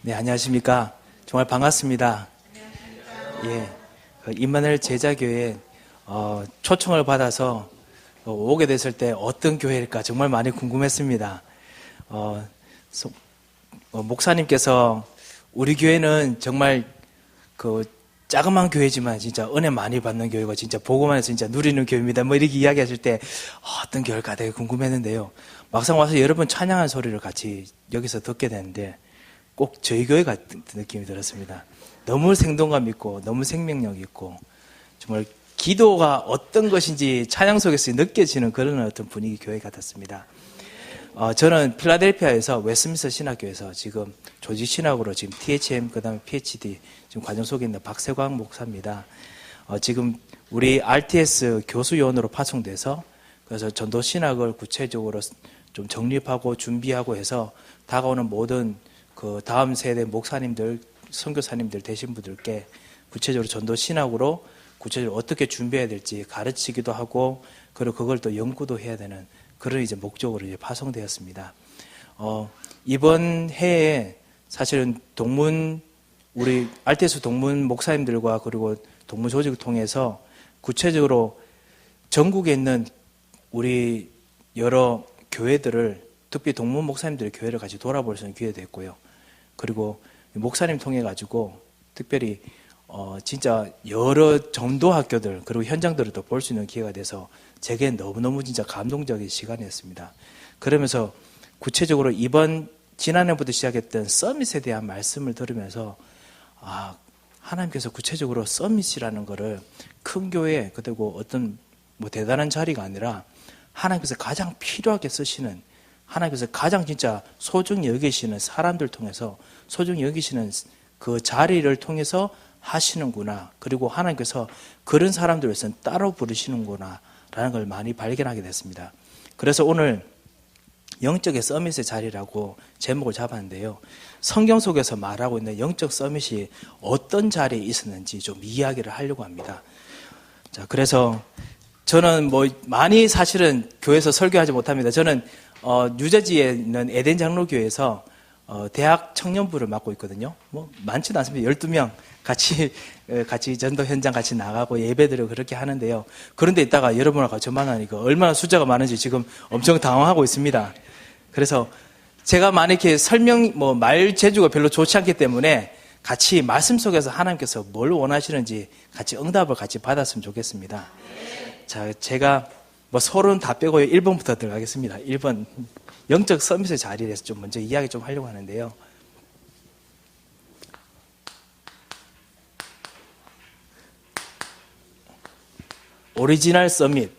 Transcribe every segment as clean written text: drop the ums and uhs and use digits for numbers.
네, 안녕하십니까. 정말 반갑습니다. 예, 임마누엘 제자교회에 초청을 받아서 오게 됐을 때 어떤 교회일까 정말 많이 궁금했습니다. 목사님께서 우리 교회는 정말 자그마한 교회지만 진짜 은혜 많이 받는 교회고 진짜 보고만 해서 진짜 누리는 교회입니다. 뭐 이렇게 이야기하실 때 어떤 교회일까 되게 궁금했는데요. 막상 와서 여러 번 찬양하는 소리를 같이 여기서 듣게 되는데 꼭 저희 교회 같은 느낌이 들었습니다. 너무 생동감 있고 너무 생명력 있고 정말 기도가 어떤 것인지 찬양 속에서 느껴지는 그런 어떤 분위기 교회 같았습니다. 저는 필라델피아에서 웨스민스터 신학교에서 지금 조직 신학으로 지금 THM 그다음에 PhD 지금 과정 속에 있는 박세광 목사입니다. 지금 우리 RTS 교수 요원으로 파송돼서 그래서 전도 신학을 구체적으로 좀 정립하고 준비하고 해서 다가오는 모든 그 다음 세대 목사님들, 선교사님들 되신 분들께 구체적으로 전도 신학으로 구체적으로 어떻게 준비해야 될지 가르치기도 하고 그리고 그걸 또 연구도 해야 되는 그런 이제 목적으로 이제 파송되었습니다. 이번 해에 사실은 우리 RTS 동문 목사님들과 그리고 동문 조직을 통해서 구체적으로 전국에 있는 우리 여러 교회들을 특히 동문 목사님들의 교회를 같이 돌아볼 수 있는 기회도 했고요. 그리고 목사님 통해 가지고 특별히 진짜 여러 전도학교들 그리고 현장들을 또 볼 수 있는 기회가 돼서 제게 너무너무 진짜 감동적인 시간이었습니다. 그러면서 구체적으로 지난해부터 시작했던 서밋에 대한 말씀을 들으면서 하나님께서 구체적으로 서밋이라는 거를 큰 교회 그리고 어떤 대단한 자리가 아니라 하나님께서 가장 필요하게 쓰시는 하나님께서 가장 진짜 소중히 여기시는 사람들 통해서 소중히 여기시는 그 자리를 통해서 하시는구나. 그리고 하나님께서 그런 사람들 위해서는 따로 부르시는구나 라는 걸 많이 발견하게 됐습니다. 그래서 오늘 영적의 서밋의 자리라고 제목을 잡았는데요. 성경 속에서 말하고 있는 영적 서밋이 어떤 자리에 있었는지 좀 이야기를 하려고 합니다. 자, 그래서 저는 많이 사실은 교회에서 설교하지 못합니다. 저는 뉴저지에 있는 에덴 장로교회에서 대학 청년부를 맡고 있거든요. 많지는 않습니다. 12명 같이 전도 현장 같이 나가고 예배드리고 그렇게 하는데요. 그런데 있다가 여러분하고 같이 만나니까 얼마나 숫자가 많은지 지금 엄청 당황하고 있습니다. 그래서 제가 많이 이렇게 말 재주가 별로 좋지 않기 때문에 같이 말씀 속에서 하나님께서 뭘 원하시는지 같이 응답을 같이 받았으면 좋겠습니다. 자, 제가 서론 다 빼고 1번부터 들어가겠습니다. 1번 영적 서밋의 자리에 대해서 좀 먼저 이야기 좀 하려고 하는데요. 오리지널 서밋.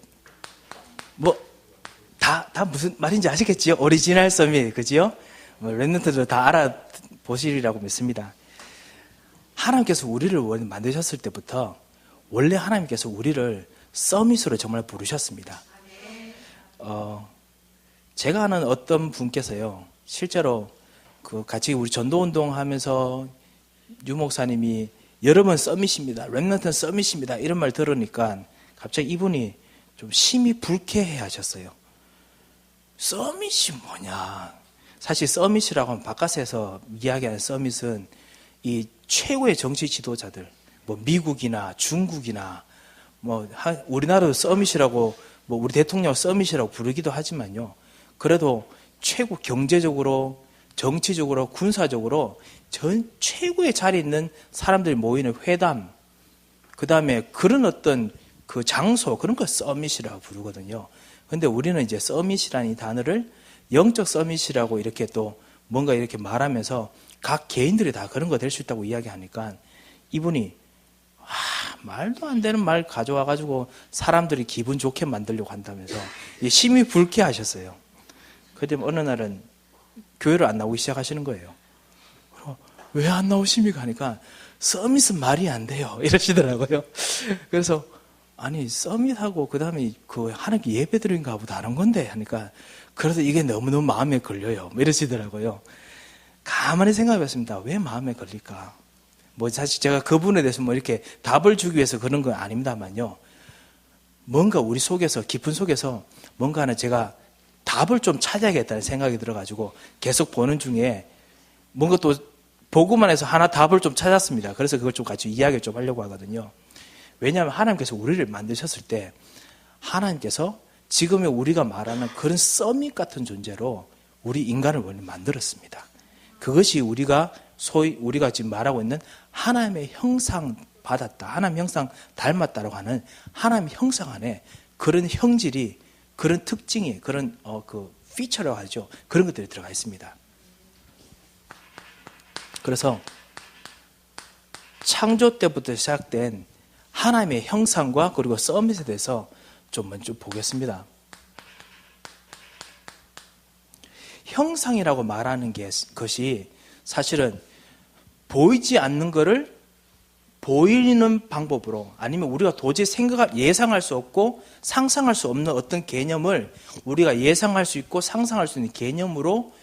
다 무슨 말인지 아시겠지요? 오리지널 서밋, 그지요? 랩런트들 다 알아보시리라고 믿습니다. 하나님께서 우리를 만드셨을 때부터 원래 하나님께서 우리를 서밋으로 정말 부르셨습니다. 제가 아는 어떤 분께서요, 실제로 같이 우리 전도운동 하면서 유 목사님이 여러분 서밋입니다. 랩런트는 서밋입니다. 이런 말 들으니까 갑자기 이분이 좀 심히 불쾌해 하셨어요. 서밋이 뭐냐. 사실 서밋이라고 하면 바깥에서 이야기하는 서밋은 이 최고의 정치 지도자들, 미국이나 중국이나 우리나라도 서밋이라고 우리 대통령 서밋이라고 부르기도 하지만요. 그래도 최고 경제적으로, 정치적으로, 군사적으로 최고의 자리에 있는 사람들이 모이는 회담, 그 다음에 그런 어떤 그 장소, 그런 걸 서밋이라고 부르거든요. 근데 우리는 이제 서밋이라는 이 단어를 영적 서밋이라고 이렇게 또 뭔가 이렇게 말하면서 각 개인들이 다 그런 거 될 수 있다고 이야기하니까 이분이 말도 안 되는 말 가져와가지고 사람들이 기분 좋게 만들려고 한다면서 심히 불쾌하셨어요. 그때 어느 날은 교회를 안 나오기 시작하시는 거예요. 왜 안 나오십니까? 하니까 서밋은 말이 안 돼요. 이러시더라고요. 그래서 아니 서밋하고 그 다음에 하나님께 예배드린 거하고 다른 건데 하니까 그래도 이게 너무너무 마음에 걸려요. 이러시더라고요. 가만히 생각해봤습니다. 왜 마음에 걸릴까? 사실 제가 그분에 대해서 이렇게 답을 주기 위해서 그런 건 아닙니다만요. 뭔가 우리 속에서, 깊은 속에서 뭔가는 제가 답을 좀 찾아야겠다는 생각이 들어가지고 계속 보는 중에 뭔가 또 보고만 해서 하나 답을 좀 찾았습니다. 그래서 그걸 좀 같이 이야기를 좀 하려고 하거든요. 왜냐하면 하나님께서 우리를 만드셨을 때 하나님께서 지금의 우리가 말하는 그런 서밋 같은 존재로 우리 인간을 원래 만들었습니다. 그것이 우리가 소위 우리가 지금 말하고 있는 하나님의 형상 받았다, 하나님 형상 닮았다라고 하는 하나님 형상 안에 그런 형질이, 그런 특징이, 그런 그 피처라고 하죠. 그런 것들이 들어가 있습니다. 그래서 창조 때부터 시작된 하나님의 형상과 그리고 서밋에 대해서 좀 먼저 보겠습니다. 형상이라고 말하는 것이 사실은 보이지 않는 것을 보이는 방법으로, 아니면 우리가 도저히 예상할 수 없고 상상할 수 없는 어떤 개념을 우리가 예상할 수 있고 상상할 수 있는 개념으로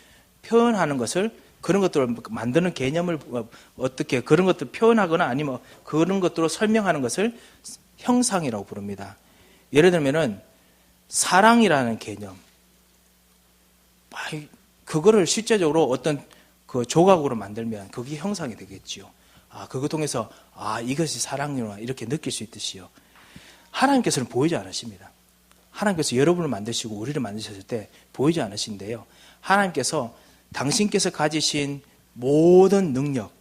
표현하는 것을, 그런 것들을 만드는 개념을 어떻게 그런 것들을 표현하거나 아니면 그런 것들로 설명하는 것을 형상이라고 부릅니다. 예를 들면은 사랑이라는 개념, 그거를 실제적으로 어떤 그 조각으로 만들면 그게 형상이 되겠지요. 그거 통해서 이것이 사랑이구나 이렇게 느낄 수 있듯이요. 하나님께서는 보이지 않으십니다. 하나님께서 여러분을 만드시고 우리를 만드셨을 때 보이지 않으신데요. 하나님께서 당신께서 가지신 모든 능력,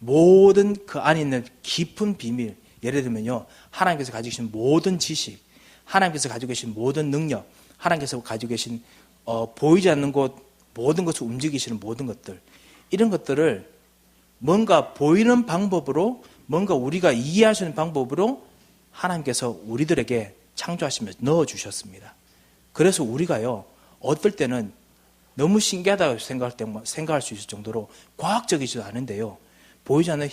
모든 그 안에 있는 깊은 비밀, 예를 들면요, 하나님께서 가지고 계신 모든 지식, 하나님께서 가지고 계신 모든 능력, 하나님께서 가지고 계신 보이지 않는 곳 모든 것을 움직이시는 모든 것들, 이런 것들을 뭔가 보이는 방법으로, 뭔가 우리가 이해할 수 있는 방법으로 하나님께서 우리들에게 창조하시면서 넣어주셨습니다. 그래서 우리가요, 어떨 때는 너무 신기하다고 생각할 수 있을 정도로 과학적이지도 않은데요, 보이지 않는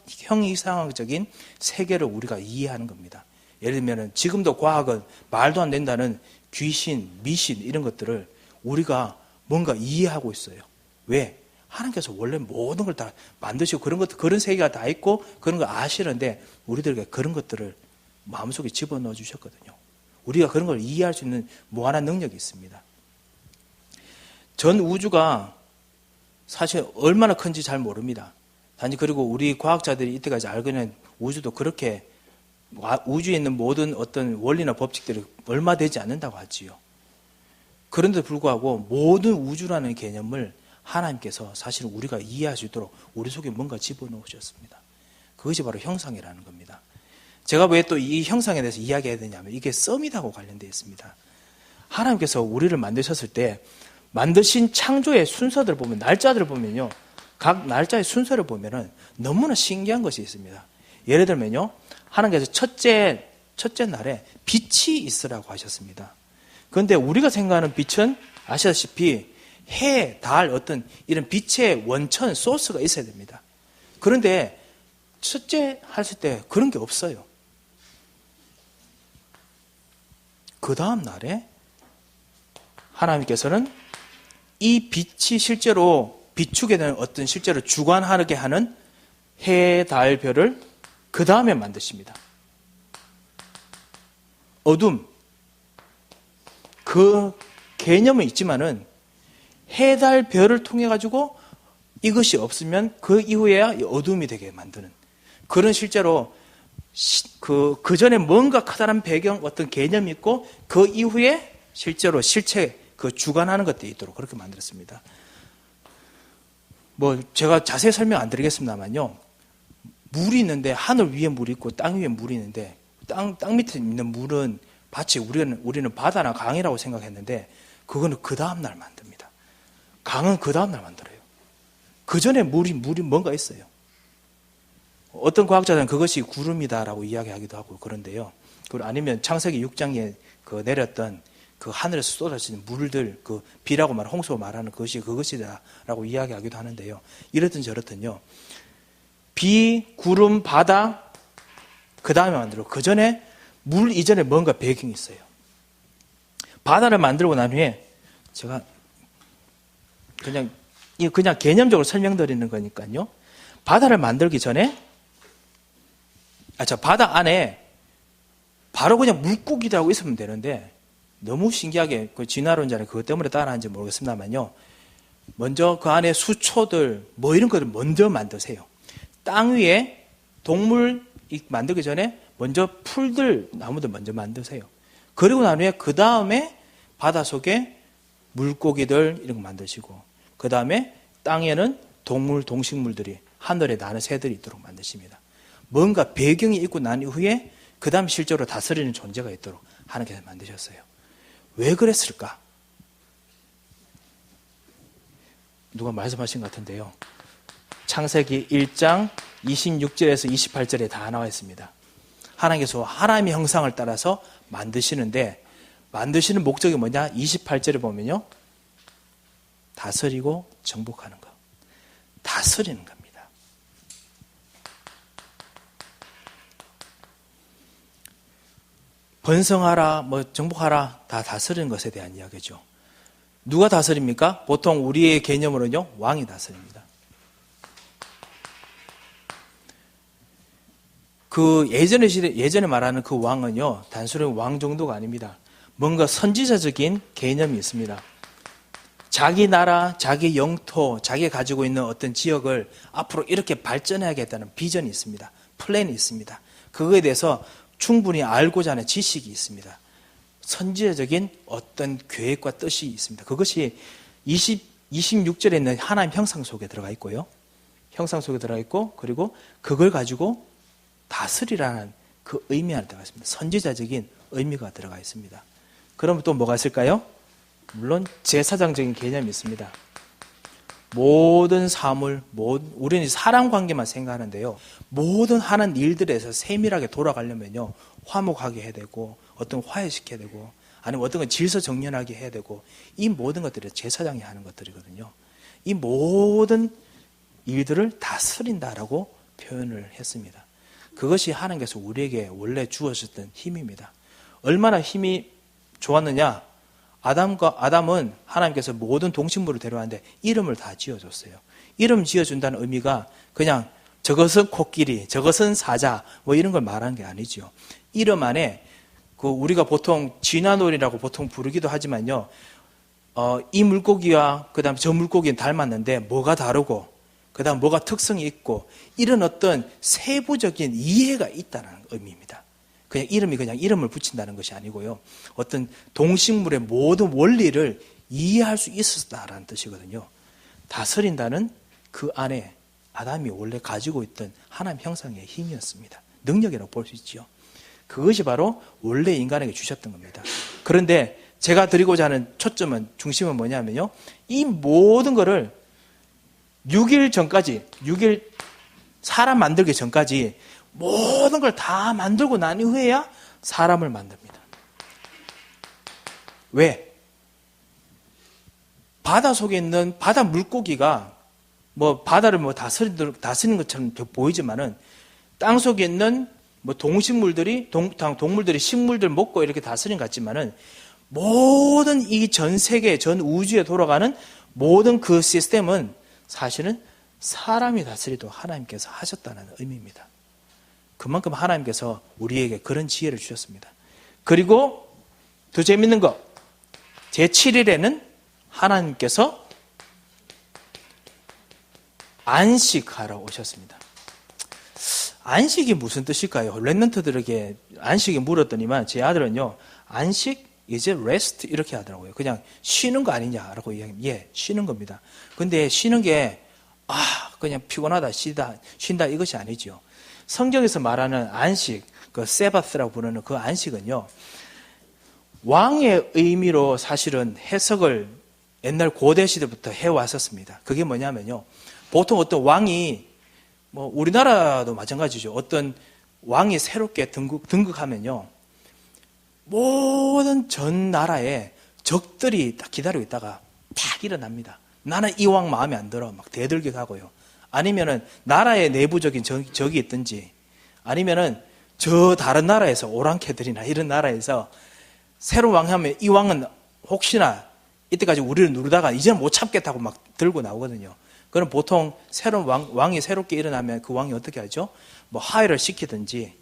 형이상학적인 세계를 우리가 이해하는 겁니다. 예를 들면 지금도 과학은 말도 안 된다는 귀신, 미신 이런 것들을 우리가 뭔가 이해하고 있어요. 왜? 하나님께서 원래 모든 걸 다 만드시고 그런 것들, 그런 세계가 다 있고 그런 거 아시는데 우리들에게 그런 것들을 마음속에 집어넣어 주셨거든요. 우리가 그런 걸 이해할 수 있는 무한한 능력이 있습니다. 전 우주가 사실 얼마나 큰지 잘 모릅니다. 단지 그리고 우리 과학자들이 이때까지 알고 있는 우주도 그렇게, 우주에 있는 모든 어떤 원리나 법칙들이 얼마 되지 않는다고 하지요. 그런데도 불구하고 모든 우주라는 개념을 하나님께서 사실은 우리가 이해할 수 있도록 우리 속에 뭔가 집어넣으셨습니다. 그것이 바로 형상이라는 겁니다. 제가 왜 또 이 형상에 대해서 이야기해야 되냐면 이게 서밋하고 관련되어 있습니다. 하나님께서 우리를 만드셨을 때 만드신 창조의 순서들을 보면, 날짜들을 보면요, 각 날짜의 순서를 보면은 너무나 신기한 것이 있습니다. 예를 들면요, 하나님께서 첫째 날에 빛이 있으라고 하셨습니다. 그런데 우리가 생각하는 빛은 아시다시피 해, 달, 어떤 이런 빛의 원천, 소스가 있어야 됩니다. 그런데 첫째 하실 때 그런 게 없어요. 그 다음 날에 하나님께서는 이 빛이 실제로 비추게 되는 어떤 실제로 주관하게 하는 해, 달, 별을 그 다음에 만드십니다. 어둠, 그 개념은 있지만은 해, 달, 별을 통해 가지고 이것이 없으면 그 이후에야 어둠이 되게 만드는 그런, 실제로 그 전에 뭔가 커다란 배경, 어떤 개념이 있고 그 이후에 실제로 실체, 그 주관하는 것들이 있도록 그렇게 만들었습니다. 뭐 제가 자세히 설명 안 드리겠습니다만요, 물이 있는데 하늘 위에 물이 있고 땅 위에 물이 있는데 땅 밑에 있는 물은 마치 우리는 바다나 강이라고 생각했는데 그거는 그 다음날 만듭니다. 강은 그 다음날 만들어요. 그 전에 물이 뭔가 있어요. 어떤 과학자들은 그것이 구름이다라고 이야기하기도 하고 그런데요. 아니면 창세기 6장에 그 내렸던 그 하늘에서 쏟아지는 물들, 그 비라고 말하는, 홍수로 말하는 그것이다라고 이야기하기도 하는데요. 이렇든 저렇든요, 비, 구름, 바다 그 다음에 만들고 그 전에 물 이전에 뭔가 배경이 있어요. 바다를 만들고 난 후에 제가 그냥 개념적으로 설명드리는 거니까요. 바다를 만들기 전에 바다 안에 바로 그냥 물고기라고 있으면 되는데 너무 신기하게 그 진화론자는 그것 때문에 따라하는지 모르겠습니다만요, 먼저 그 안에 수초들 뭐 이런 것을 먼저 만드세요. 땅 위에 동물 만들기 전에 먼저 풀들, 나무들 먼저 만드세요. 그리고 난 후에 그 다음에 바닷속에 물고기들 이런 거 만드시고, 그 다음에 땅에는 동물, 동식물들이, 하늘에 나는 새들이 있도록 만드십니다. 뭔가 배경이 있고 난 이후에 그 다음 실제로 다스리는 존재가 있도록 하나님께서 만드셨어요. 왜 그랬을까? 누가 말씀하신 것 같은데요. 창세기 1장 26절에서 28절에 다 나와 있습니다. 하나님께서 하나님의 형상을 따라서 만드시는데, 만드시는 목적이 뭐냐? 28절에 보면요, 다스리고 정복하는 것, 다스리는 겁니다. 번성하라, 뭐 정복하라, 다 다스리는 것에 대한 이야기죠. 누가 다스립니까? 보통 우리의 개념으로는요, 왕이 다스립니다. 그 예전에 말하는 그 왕은요, 단순히 왕 정도가 아닙니다. 뭔가 선지자적인 개념이 있습니다. 자기 나라, 자기 영토, 자기가 가지고 있는 어떤 지역을 앞으로 이렇게 발전해야겠다는 비전이 있습니다. 플랜이 있습니다. 그거에 대해서 충분히 알고자 하는 지식이 있습니다. 선지자적인 어떤 계획과 뜻이 있습니다. 그것이 26절에 있는 하나님 형상 속에 들어가 있고요. 형상 속에 들어가 있고, 그리고 그걸 가지고 다스리라는 그 의미 안에 들어가 있습니다. 선지자적인 의미가 들어가 있습니다. 그럼 또 뭐가 있을까요? 물론 제사장적인 개념이 있습니다. 모든 사물, 우리는 사람 관계만 생각하는데요, 모든 하는 일들에서 세밀하게 돌아가려면요, 화목하게 해야 되고, 어떤 화해시켜야 되고, 아니면 어떤 건 질서 정연하게 해야 되고, 이 모든 것들이 제사장이 하는 것들이거든요. 이 모든 일들을 다스린다라고 표현을 했습니다. 그것이 하나님께서 우리에게 원래 주어졌던 힘입니다. 얼마나 힘이 좋았느냐? 아담은 하나님께서 모든 동식물을 데려왔는데 이름을 다 지어줬어요. 이름 지어준다는 의미가 그냥 저것은 코끼리, 저것은 사자, 뭐 이런 걸 말하는 게 아니죠. 이름 안에 우리가 보통 쥐나놀이라고 보통 부르기도 하지만요, 이 물고기와 그 다음 저 물고기는 닮았는데 뭐가 다르고, 그 다음 뭐가 특성이 있고, 이런 어떤 세부적인 이해가 있다는 의미입니다. 그냥 이름을 붙인다는 것이 아니고요, 어떤 동식물의 모든 원리를 이해할 수 있었다라는 뜻이거든요. 다스린다는 그 안에 아담이 원래 가지고 있던 하나님 형상의 힘이었습니다. 능력이라고 볼 수 있죠. 그것이 바로 원래 인간에게 주셨던 겁니다. 그런데 제가 드리고자 하는 중심은 뭐냐면요, 이 모든 거를 6일 전까지, 사람 만들기 전까지 모든 걸 다 만들고 난 이후에야 사람을 만듭니다. 왜? 바다 속에 있는 바다 물고기가 바다를 다스리는 것처럼 보이지만은, 땅 속에 있는 동물들이 식물들 먹고 이렇게 다스리는 것 같지만은, 모든 이 전 세계, 전 우주에 돌아가는 모든 그 시스템은 사실은 사람이 다스리도록 하나님께서 하셨다는 의미입니다. 그만큼 하나님께서 우리에게 그런 지혜를 주셨습니다. 그리고 더 재밌는 거, 제7일에는 하나님께서 안식하러 오셨습니다. 안식이 무슨 뜻일까요? 랩런트들에게 안식이 물었더니만 제 아들은요, 안식 이제 rest 이렇게 하더라고요. 그냥 쉬는 거 아니냐라고 이야기합니다. 예, 쉬는 겁니다. 근데 쉬는 게 그냥 피곤하다 쉰다 이것이 아니죠. 성경에서 말하는 안식, 그 세바스라고 부르는 그 안식은요, 왕의 의미로 사실은 해석을 옛날 고대 시대부터 해왔었습니다. 그게 뭐냐면요, 보통 어떤 왕이, 우리나라도 마찬가지죠. 어떤 왕이 새롭게 등극하면요, 모든 전 나라에 적들이 딱 기다리고 있다가 탁 일어납니다. 나는 이 왕 마음에 안 들어. 막 대들기하고요. 아니면은 나라의 내부적인 적이 있든지, 아니면은 저 다른 나라에서 오랑캐들이나 이런 나라에서 새로운 왕 하면 이 왕은 혹시나 이때까지 우리를 누르다가 이제는 못 참겠다고 막 들고 나오거든요. 그럼 보통 새로운 왕이 새롭게 일어나면 그 왕이 어떻게 하죠? 하해를 시키든지,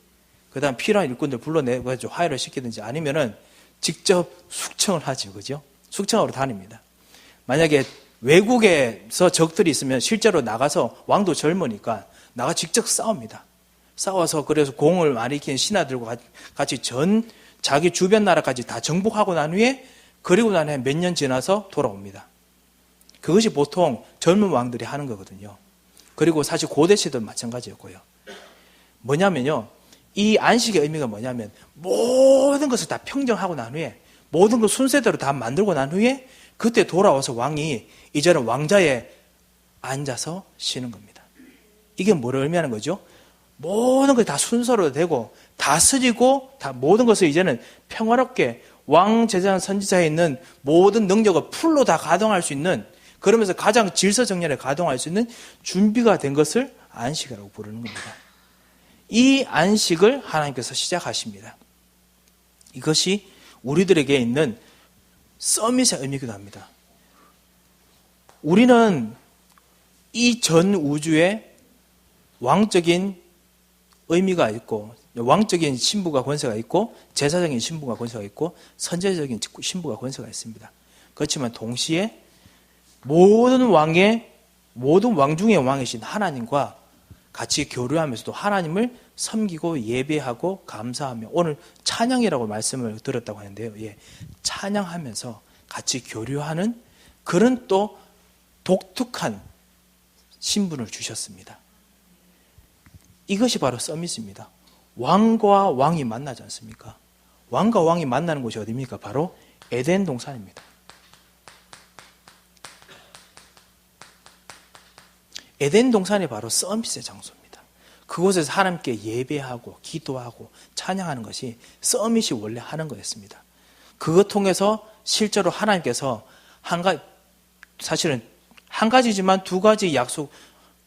그 다음 필요한 일꾼들 불러내가지고 하해를 시키든지, 아니면은 직접 숙청을 하죠. 그죠? 숙청하러 다닙니다. 만약에 외국에서 적들이 있으면 실제로 나가서 왕도 젊으니까 나가 직접 싸웁니다. 싸워서 그래서 공을 많이 키는 신하들과 같이 자기 주변 나라까지 다 정복하고 난 후에 그리고 난 후에 몇 년 지나서 돌아옵니다. 그것이 보통 젊은 왕들이 하는 거거든요. 그리고 사실 고대 시대도 마찬가지였고요. 뭐냐면요. 이 안식의 의미가 뭐냐면 모든 것을 다 평정하고 난 후에 모든 것 순서대로 다 만들고 난 후에 그때 돌아와서 왕이 이제는 왕자에 앉아서 쉬는 겁니다. 이게 뭐를 의미하는 거죠? 모든 것이 다 순서로 되고 다스리고 다 모든 것을 이제는 평화롭게 왕, 제사장, 선지자에 있는 모든 능력을 풀로 다 가동할 수 있는, 그러면서 가장 질서정연에 가동할 수 있는 준비가 된 것을 안식이라고 부르는 겁니다. 이 안식을 하나님께서 시작하십니다. 이것이 우리들에게 있는 서밋의 의미이기도 합니다. 우리는 이 전 우주에 왕적인 의미가 있고 왕적인 신부가 권세가 있고 제사적인 신부가 권세가 있고 선제적인 신부가 권세가 있습니다. 그렇지만 동시에 모든 왕 중의 왕이신 하나님과 같이 교류하면서도 하나님을 섬기고 예배하고 감사하며, 오늘 찬양이라고 말씀을 드렸다고 하는데요. 예, 찬양하면서 같이 교류하는 그런 또 독특한 신분을 주셨습니다. 이것이 바로 서밋입니다. 왕과 왕이 만나지 않습니까? 왕과 왕이 만나는 곳이 어디입니까? 바로 에덴 동산입니다. 에덴 동산이 바로 서밋의 장소입니다. 그곳에서 하나님께 예배하고 기도하고 찬양하는 것이 서밋이 원래 하는 거였습니다. 그것 통해서 실제로 하나님께서 사실은 한 가지지만 두 가지 약속,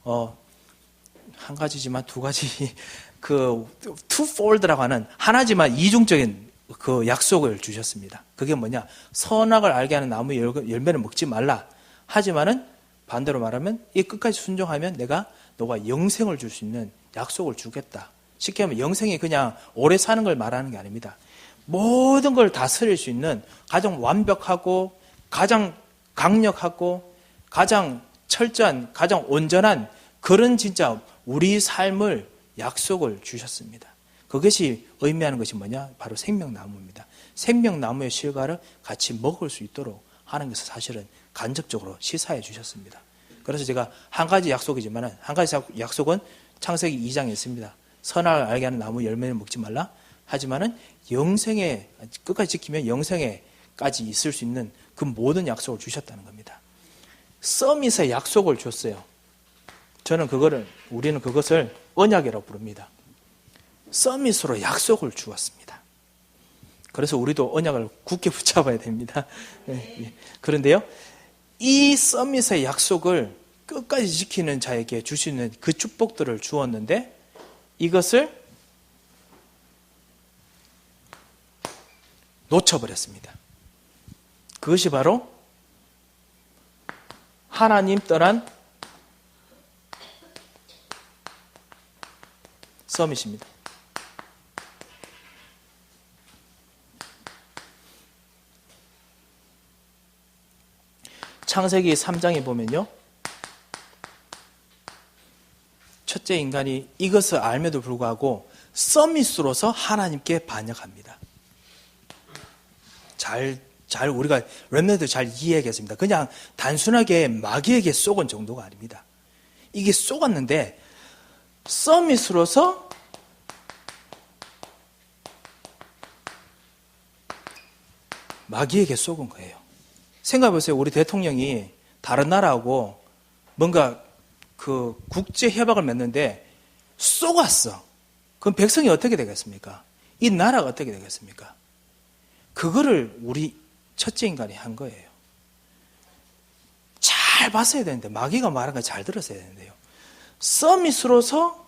한 가지지만 두 가지, twofold라고 하는 하나지만 이중적인 그 약속을 주셨습니다. 그게 뭐냐? 선악을 알게 하는 나무 열매를 먹지 말라. 하지만은 반대로 말하면 이 끝까지 순종하면 내가 너가 영생을 줄 수 있는 약속을 주겠다. 쉽게 하면 영생이 그냥 오래 사는 걸 말하는 게 아닙니다. 모든 걸 다스릴 수 있는 가장 완벽하고 가장 강력하고 가장 철저한 가장 온전한 그런 진짜 우리 삶을 약속을 주셨습니다. 그것이 의미하는 것이 뭐냐? 바로 생명나무입니다. 생명나무의 실과를 같이 먹을 수 있도록 하나님께서 사실은 간접적으로 시사해 주셨습니다. 그래서 제가 한 가지 약속이지만 한 가지 약속은 창세기 2장에 있습니다. 선악을 알게 하는 나무 열매를 먹지 말라. 하지만은 영생에 끝까지 지키면 영생에까지 있을 수 있는 그 모든 약속을 주셨다는 겁니다. 서밋의 약속을 줬어요. 우리는 그것을 언약이라고 부릅니다. 서밋으로 약속을 주었습니다. 그래서 우리도 언약을 굳게 붙잡아야 됩니다. 그런데요, 이 서밋의 약속을 끝까지 지키는 자에게 주시는 그 축복들을 주었는데 이것을 놓쳐버렸습니다. 그것이 바로 하나님 떠난 서밋입니다. 창세기 3장에 보면요, 첫째 인간이 이것을 알면도 불구하고 서밋으로서 하나님께 반역합니다. 우리가 렘넌트 잘 이해하겠습니다. 그냥 단순하게 마귀에게 속은 정도가 아닙니다. 이게 속았는데 서밋으로서 마귀에게 속은 거예요. 생각해보세요. 우리 대통령이 다른 나라하고 뭔가 그 국제 협약을 맺는데 속았어. 그럼 백성이 어떻게 되겠습니까? 이 나라가 어떻게 되겠습니까? 그거를 우리 첫째 인간이 한 거예요. 잘 봤어야 되는데, 마귀가 말한 걸 잘 들었어야 되는데요. 서밋으로서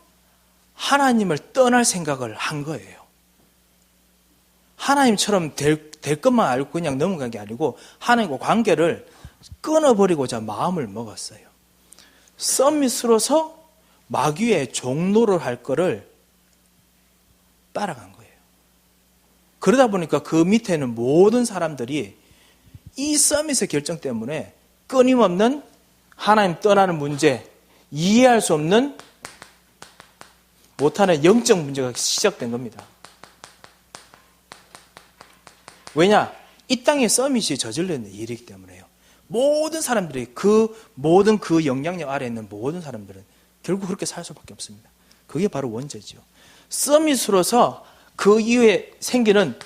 하나님을 떠날 생각을 한 거예요. 하나님처럼 될 것만 알고 그냥 넘어간 게 아니고 하나님과 관계를 끊어버리고자 마음을 먹었어요. 서밋으로서 마귀의 종노를 할 거를 따라간 거예요. 그러다 보니까 그 밑에는 모든 사람들이 이 서밋의 결정 때문에 끊임없는 하나님 떠나는 문제, 이해할 수 없는 못하는 영적 문제가 시작된 겁니다. 왜냐? 이 땅에 서밋이 저질러 있는 일이기 때문에요. 모든 사람들이 모든 그 영향력 아래에 있는 모든 사람들은 결국 그렇게 살 수밖에 없습니다. 그게 바로 원죄죠. 서밋으로서 그 이후에 생기는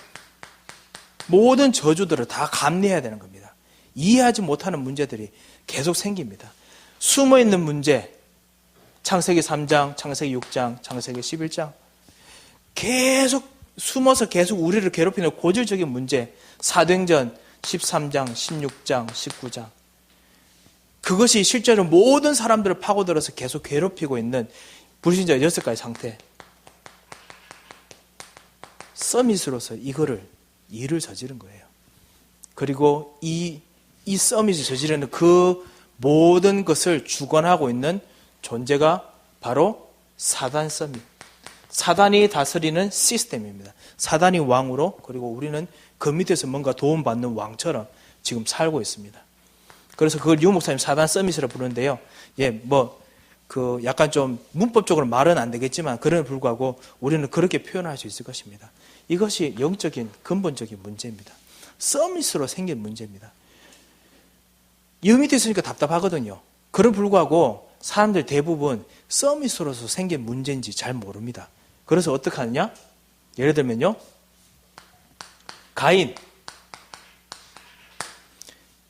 모든 저주들을 다 감내해야 되는 겁니다. 이해하지 못하는 문제들이 계속 생깁니다. 숨어있는 문제, 창세기 3장, 창세기 6장, 창세기 11장 계속 숨어서 계속 우리를 괴롭히는 고질적인 문제, 사도행전 13장, 16장, 19장 그것이 실제로 모든 사람들을 파고들어서 계속 괴롭히고 있는 불신자 6가지 상태. 서밋으로서 일을 저지른 거예요. 그리고 이 서밋이 저지르는 그 모든 것을 주관하고 있는 존재가 바로 사단 서밋. 사단이 다스리는 시스템입니다. 사단이 왕으로, 그리고 우리는 그 밑에서 뭔가 도움받는 왕처럼 지금 살고 있습니다. 그래서 그걸 유 목사님 사단 서밋이라고 부르는데요. 약간 좀 문법적으로 말은 안 되겠지만, 그럼에도 불구하고 우리는 그렇게 표현할 수 있을 것입니다. 이것이 영적인 근본적인 문제입니다. 서밋으로 생긴 문제입니다. 유 밑에 있으니까 답답하거든요. 그럼에도 불구하고 사람들 대부분 서밋으로서 생긴 문제인지 잘 모릅니다. 그래서 어떻게 하느냐? 예를 들면요. 가인,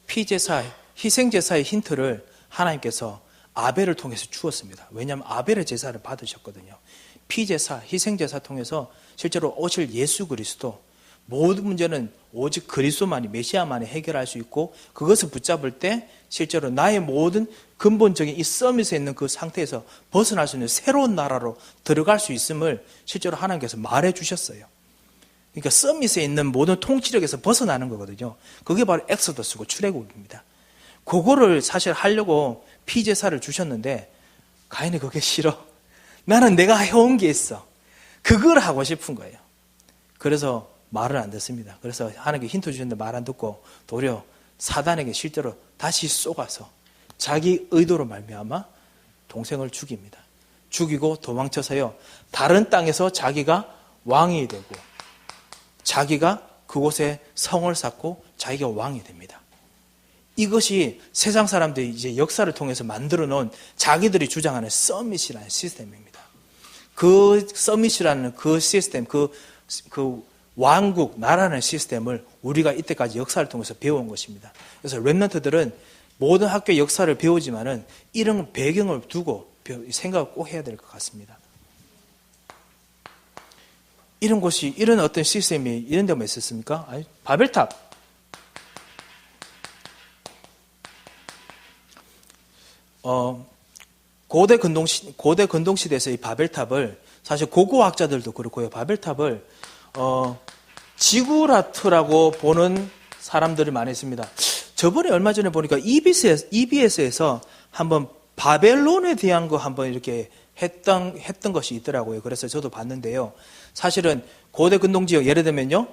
피제사, 희생제사의 힌트를 하나님께서 아벨을 통해서 주었습니다. 왜냐하면 아벨의 제사를 받으셨거든요. 피제사, 희생제사 통해서 실제로 오실 예수 그리스도, 모든 문제는 오직 그리스도만이, 메시아만이 해결할 수 있고, 그것을 붙잡을 때 실제로 나의 모든 근본적인 이 서밋에 있는 그 상태에서 벗어날 수 있는 새로운 나라로 들어갈 수 있음을 실제로 하나님께서 말해 주셨어요. 그러니까 서밋에 있는 모든 통치력에서 벗어나는 거거든요. 그게 바로 엑소더스고 출애굽입니다. 그거를 사실 하려고 피제사를 주셨는데 가인이 그게 싫어. 나는 내가 해온 게 있어. 그걸 하고 싶은 거예요. 그래서 말을 안 듣습니다. 그래서 하나님께 힌트 주셨는데 말 안 듣고 도리어 사단에게 실제로 다시 쏘가서 자기 의도로 말미암아 동생을 죽입니다. 죽이고 도망쳐서요, 다른 땅에서 자기가 왕이 되고, 자기가 그곳에 성을 쌓고 자기가 왕이 됩니다. 이것이 세상 사람들이 이제 역사를 통해서 만들어 놓은 자기들이 주장하는 서밋이라는 시스템입니다. 그 서밋이라는 그 시스템, 그 왕국, 나라는 시스템을 우리가 이때까지 역사를 통해서 배워온 것입니다. 그래서 렘넌트들은 모든 학교 역사를 배우지만은 이런 배경을 두고 생각을 꼭 해야 될 것 같습니다. 이런 곳이, 이런 어떤 시스템이 이런 데만 있었습니까? 아니, 바벨탑. 고대 근동시대에서 이 바벨탑을, 사실 고고학자들도 그렇고요, 바벨탑을 지구라트라고 보는 사람들이 많이 있습니다. 저번에 얼마 전에 보니까 EBS에서 한번 바벨론에 대한 거 한번 이렇게 했던 것이 있더라고요. 그래서 저도 봤는데요. 사실은 고대 근동지역, 예를 들면요,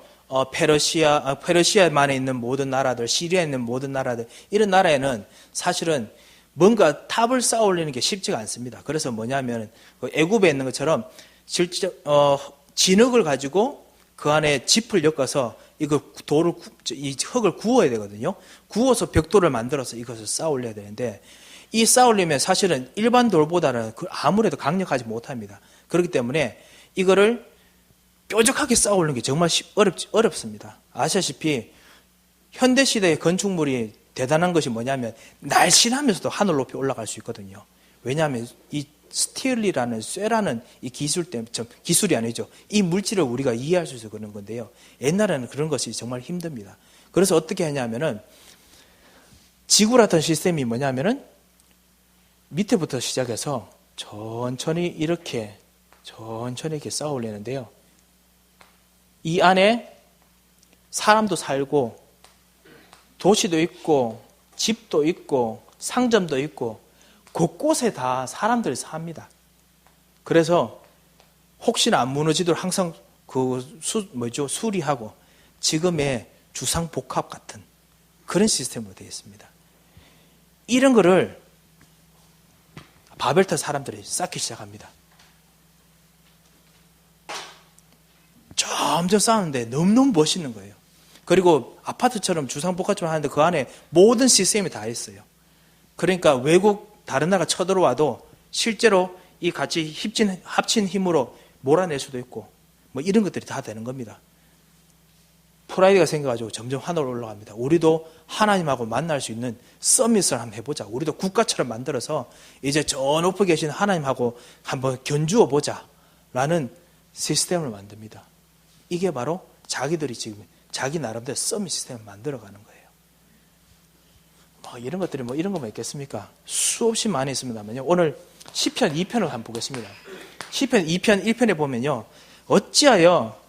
페르시아만에 있는 모든 나라들, 시리아에 있는 모든 나라들, 이런 나라에는 사실은 뭔가 탑을 쌓아 올리는 게 쉽지가 않습니다. 그래서 뭐냐면 애굽에 있는 것처럼 진흙을 가지고 그 안에 짚을 엮어서 이 흙을 구워야 되거든요. 구워서 벽돌을 만들어서 이것을 쌓아 올려야 되는데, 이 쌓아 올리면 사실은 일반 돌보다는 아무래도 강력하지 못합니다. 그렇기 때문에 이거를 뾰족하게 쌓아 올리는 게 정말 어렵습니다. 아시다시피 현대시대의 건축물이 대단한 것이 뭐냐면 날씬하면서도 하늘 높이 올라갈 수 있거든요. 왜냐하면 이 스틸이라는, 쇠라는 이 기술이 아니죠. 이 물질을 우리가 이해할 수 있어서 그런 건데요. 옛날에는 그런 것이 정말 힘듭니다. 그래서 어떻게 하냐면은, 지구라는 시스템이 뭐냐면은 밑에부터 시작해서 천천히 이렇게 쌓아 올리는데요. 이 안에 사람도 살고, 도시도 있고, 집도 있고, 상점도 있고, 곳곳에 다 사람들이 삽니다. 그래서 혹시나 안 무너지도록 항상 수리하고, 지금의 주상복합 같은 그런 시스템으로 되어 있습니다. 이런 거를 바벨탑 사람들이 쌓기 시작합니다. 점점 쌓는데 너무너무 멋있는 거예요. 그리고 아파트처럼 주상복합처럼 하는데 그 안에 모든 시스템이 다 있어요. 그러니까 외국 다른 나라 쳐들어와도 실제로 이 같이 합친 힘으로 몰아낼 수도 있고 뭐 이런 것들이 다 되는 겁니다. 프라이드가 생겨가지고 점점 하늘로 올라갑니다. 우리도 하나님하고 만날 수 있는 서밋을 한번 해보자. 우리도 국가처럼 만들어서 이제 저 높이 계신 하나님하고 한번 견주어 보자 라는 시스템을 만듭니다. 이게 바로 자기들이 지금 자기 나름대로 서밋 시스템을 만들어가는 거예요. 뭐 이런 것들이 뭐 이런 것만 있겠습니까? 수없이 많이 있습니다만요. 오늘 시편 2편을 한번 보겠습니다. 시편 2편 1편에 보면요. 어찌하여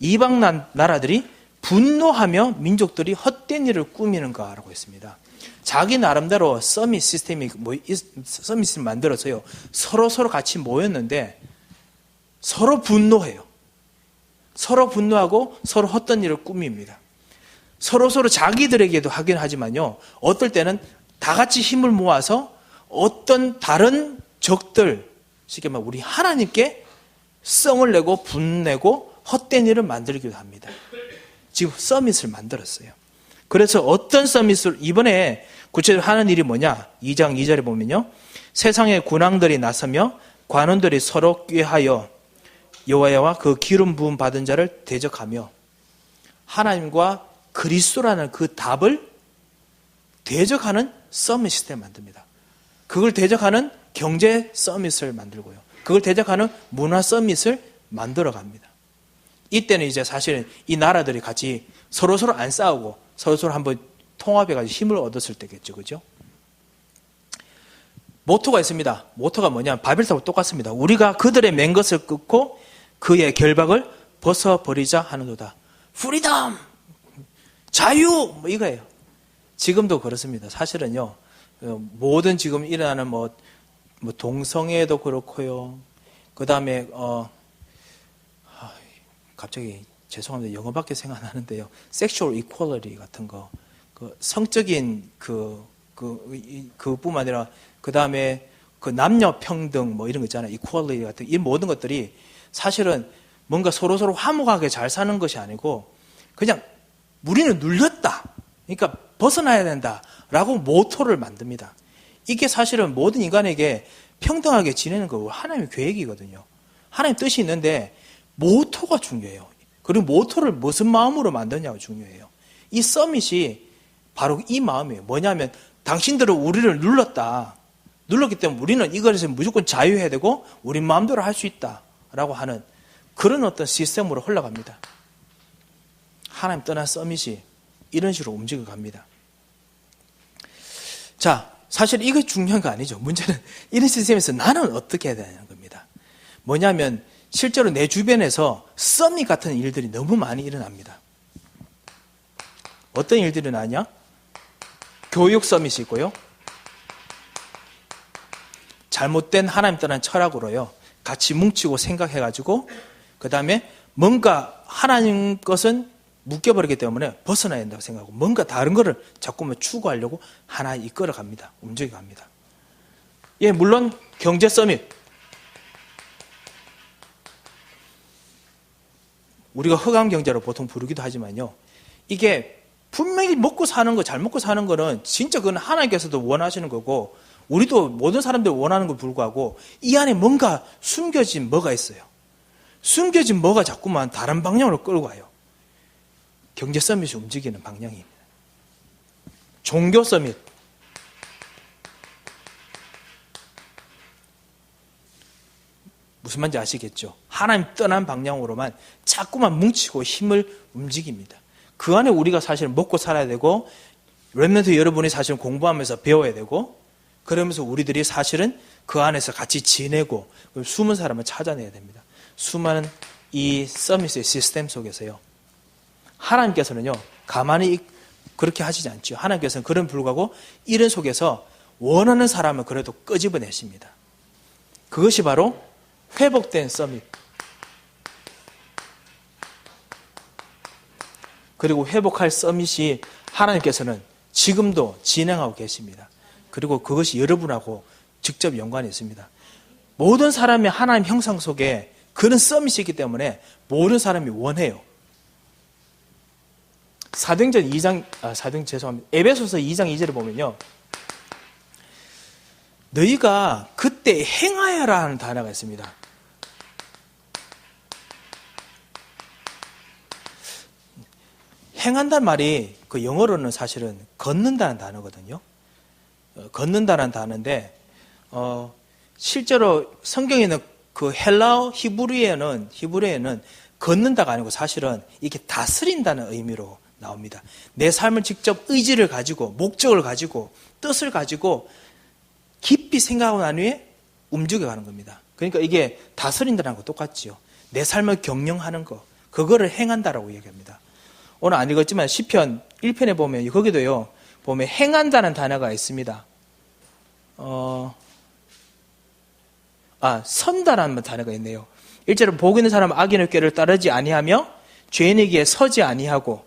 이방 나라들이 분노하며 민족들이 헛된 일을 꾸미는가라고 했습니다. 자기 나름대로 서밋 시스템을 만들어서요. 서로 같이 모였는데 서로 분노해요. 서로 분노하고 서로 헛된 일을 꾸밉니다. 서로 자기들에게도 하긴 하지만요. 어떨 때는 다 같이 힘을 모아서 어떤 다른 적들, 쉽게 말하면 우리 하나님께 성을 내고 분내고 헛된 일을 만들기도 합니다. 지금 서밋을 만들었어요. 그래서 어떤 서밋을 이번에 구체적으로 하는 일이 뭐냐? 2장 2절에 보면요. 세상의 군왕들이 나서며 관원들이 서로 꾀하여 여호와와 그 기름 부음 받은 자를 대적하며 하나님과 그리스도라는 그 답을 대적하는 서밋 시스템을 만듭니다. 그걸 대적하는 경제 서밋을 만들고요. 그걸 대적하는 문화 서밋을 만들어갑니다. 이때는 이제 사실은 이 나라들이 같이 서로 안 싸우고 서로 한번 통합해가지고 힘을 얻었을 때겠죠. 그죠? 모토가 있습니다. 모토가 뭐냐? 바벨탑과 똑같습니다. 우리가 그들의 맨 것을 끊고 그의 결박을 벗어버리자 하는도다. 프리덤! 자유! 뭐 이거예요. 지금도 그렇습니다. 사실은요, 모든 지금 일어나는 뭐 동성애도 그렇고요. 그 다음에, 갑자기 죄송합니다. 영어밖에 생각 안 나는데요. 섹슈얼 이퀄리티 같은 거, 그 성적인 그뿐만 아니라 그 다음에 그 남녀 평등 뭐 이런 거 있잖아요. 이퀄리티 같은 이 모든 것들이 사실은 뭔가 서로 화목하게 잘 사는 것이 아니고 그냥 우리는 눌렸다. 그러니까 벗어나야 된다라고 모토를 만듭니다. 이게 사실은 모든 인간에게 평등하게 지내는 거 하나님의 계획이거든요. 하나님 뜻이 있는데 모토가 중요해요. 그리고 모토를 무슨 마음으로 만드냐가 중요해요. 이 서밋이 바로 이 마음이에요. 뭐냐면 당신들은 우리를 눌렀기 때문에 우리는 이것에서 무조건 자유해야 되고 우리 마음대로 할 수 있다라고 하는 그런 어떤 시스템으로 흘러갑니다. 하나님 떠난 서밋이 이런 식으로 움직여 갑니다. 자, 사실 이게 중요한 거 아니죠. 문제는 이런 시스템에서 나는 어떻게 해야 되는 겁니다. 뭐냐면 실제로 내 주변에서 서밋 같은 일들이 너무 많이 일어납니다. 어떤 일들이 나냐? 교육 서밋이 있고요. 잘못된 하나님 떠난 철학으로요. 같이 뭉치고 생각해가지고 그 다음에 뭔가 하나님 것은 묶여버리기 때문에 벗어나야 된다고 생각하고 뭔가 다른 거를 자꾸만 추구하려고 하나 이끌어갑니다. 움직여갑니다. 예, 물론 경제 서밋. 우리가 흑암 경제로 보통 부르기도 하지만요. 이게 분명히 먹고 사는 거, 잘 먹고 사는 거는 진짜 그건 하나님께서도 원하시는 거고 우리도 모든 사람들이 원하는 걸 불구하고 이 안에 뭔가 숨겨진 뭐가 있어요. 숨겨진 뭐가 자꾸만 다른 방향으로 끌고 가요. 경제 서밋이 움직이는 방향입니다. 종교 서밋. 무슨 말인지 아시겠죠? 하나님 떠난 방향으로만 자꾸만 뭉치고 힘을 움직입니다. 그 안에 우리가 사실 먹고 살아야 되고 렘넌트 여러분이 사실 공부하면서 배워야 되고 그러면서 우리들이 사실은 그 안에서 같이 지내고 숨은 사람을 찾아내야 됩니다. 수많은 이 서밋의 시스템 속에서요. 하나님께서는요. 가만히 그렇게 하시지 않죠. 하나님께서는 그런 불구하고 이런 속에서 원하는 사람을 그래도 끄집어내십니다. 그것이 바로 회복된 서밋. 그리고 회복할 서밋이 하나님께서는 지금도 진행하고 계십니다. 그리고 그것이 여러분하고 직접 연관이 있습니다. 모든 사람이 하나님 형상 속에 그런 서밋이 있기 때문에 모든 사람이 원해요. 에베소서 2장 2절을 보면요. 너희가 그때 행하여라 하는 단어가 있습니다. 행한다는 말이 그 영어로는 사실은 걷는다는 단어거든요. 걷는다는 단어인데, 실제로 성경에 있는 그 헬라어 히브리어에는 걷는다가 아니고 사실은 이렇게 다스린다는 의미로 나옵니다. 내 삶을 직접 의지를 가지고, 목적을 가지고, 뜻을 가지고 깊이 생각하고 난 후에 움직여가는 겁니다. 그러니까 이게 다스린다는 거 똑같지요. 내 삶을 경영하는 거, 그거를 행한다라고 얘기합니다. 오늘 안 읽었지만 시편 1편에 보면 거기도요. 보면 행한다는 단어가 있습니다. 선다라는 단어가 있네요. 1절은 복 있는 사람은 악인의 꾀를 따르지 아니하며 죄인에게 서지 아니하고,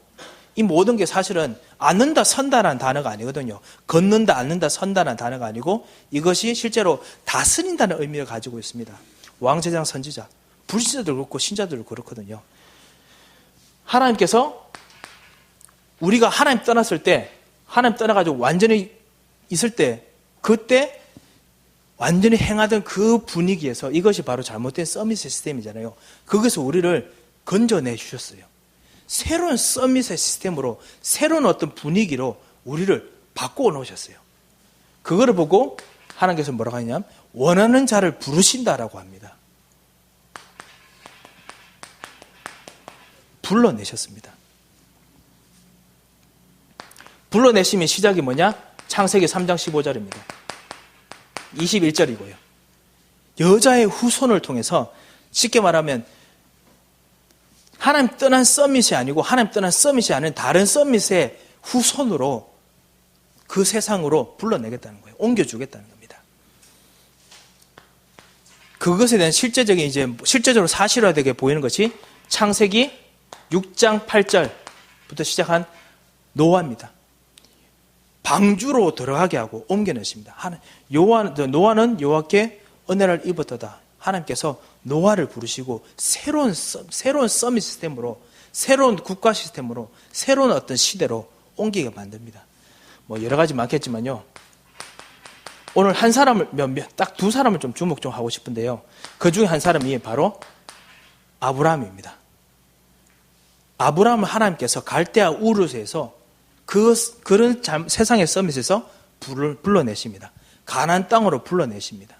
이 모든 게 사실은 앉는다 선다라는 단어가 아니거든요. 걷는다 앉는다 선다라는 단어가 아니고 이것이 실제로 다스린다는 의미를 가지고 있습니다. 왕제장 선지자, 불신자들도 그렇고 신자들도 그렇거든요. 하나님께서 우리가 하나님 떠났을 때, 하나님 떠나가지고 완전히 있을 때, 그때 완전히 행하던 그 분위기에서, 이것이 바로 잘못된 서밋 시스템이잖아요. 거기서 우리를 건져내 주셨어요. 새로운 서밋의 시스템으로, 새로운 어떤 분위기로 우리를 바꾸어 놓으셨어요. 그거를 보고 하나님께서 뭐라고 하냐면 원하는 자를 부르신다라고 합니다. 불러내셨습니다. 불러내심의 시작이 뭐냐? 창세기 3장 15절입니다. 21절이고요. 여자의 후손을 통해서, 쉽게 말하면 하나님 떠난 서밋이 아니고 하나님 떠난 서밋이 아닌 다른 서밋의 후손으로 그 세상으로 불러내겠다는 거예요. 옮겨주겠다는 겁니다. 그것에 대한 실제적으로 사실화되게 보이는 것이 창세기 6장 8절부터 시작한 노아입니다. 방주로 들어가게 하고 옮겨내십니다. 노아는 여호와께 은혜를 입었다. 하나님께서 노아를 부르시고 새로운 서밋 시스템으로, 새로운 국가 시스템으로, 새로운 어떤 시대로 옮기게 만듭니다. 뭐 여러 가지 많겠지만요. 오늘 한 사람을 딱 두 사람을 좀 주목 좀 하고 싶은데요. 그 중에 한 사람이 바로 아브라함입니다. 아브라함을 하나님께서 갈대아 우르스에서 그런 세상의 서밋에서 불러내십니다. 가나안 땅으로 불러내십니다.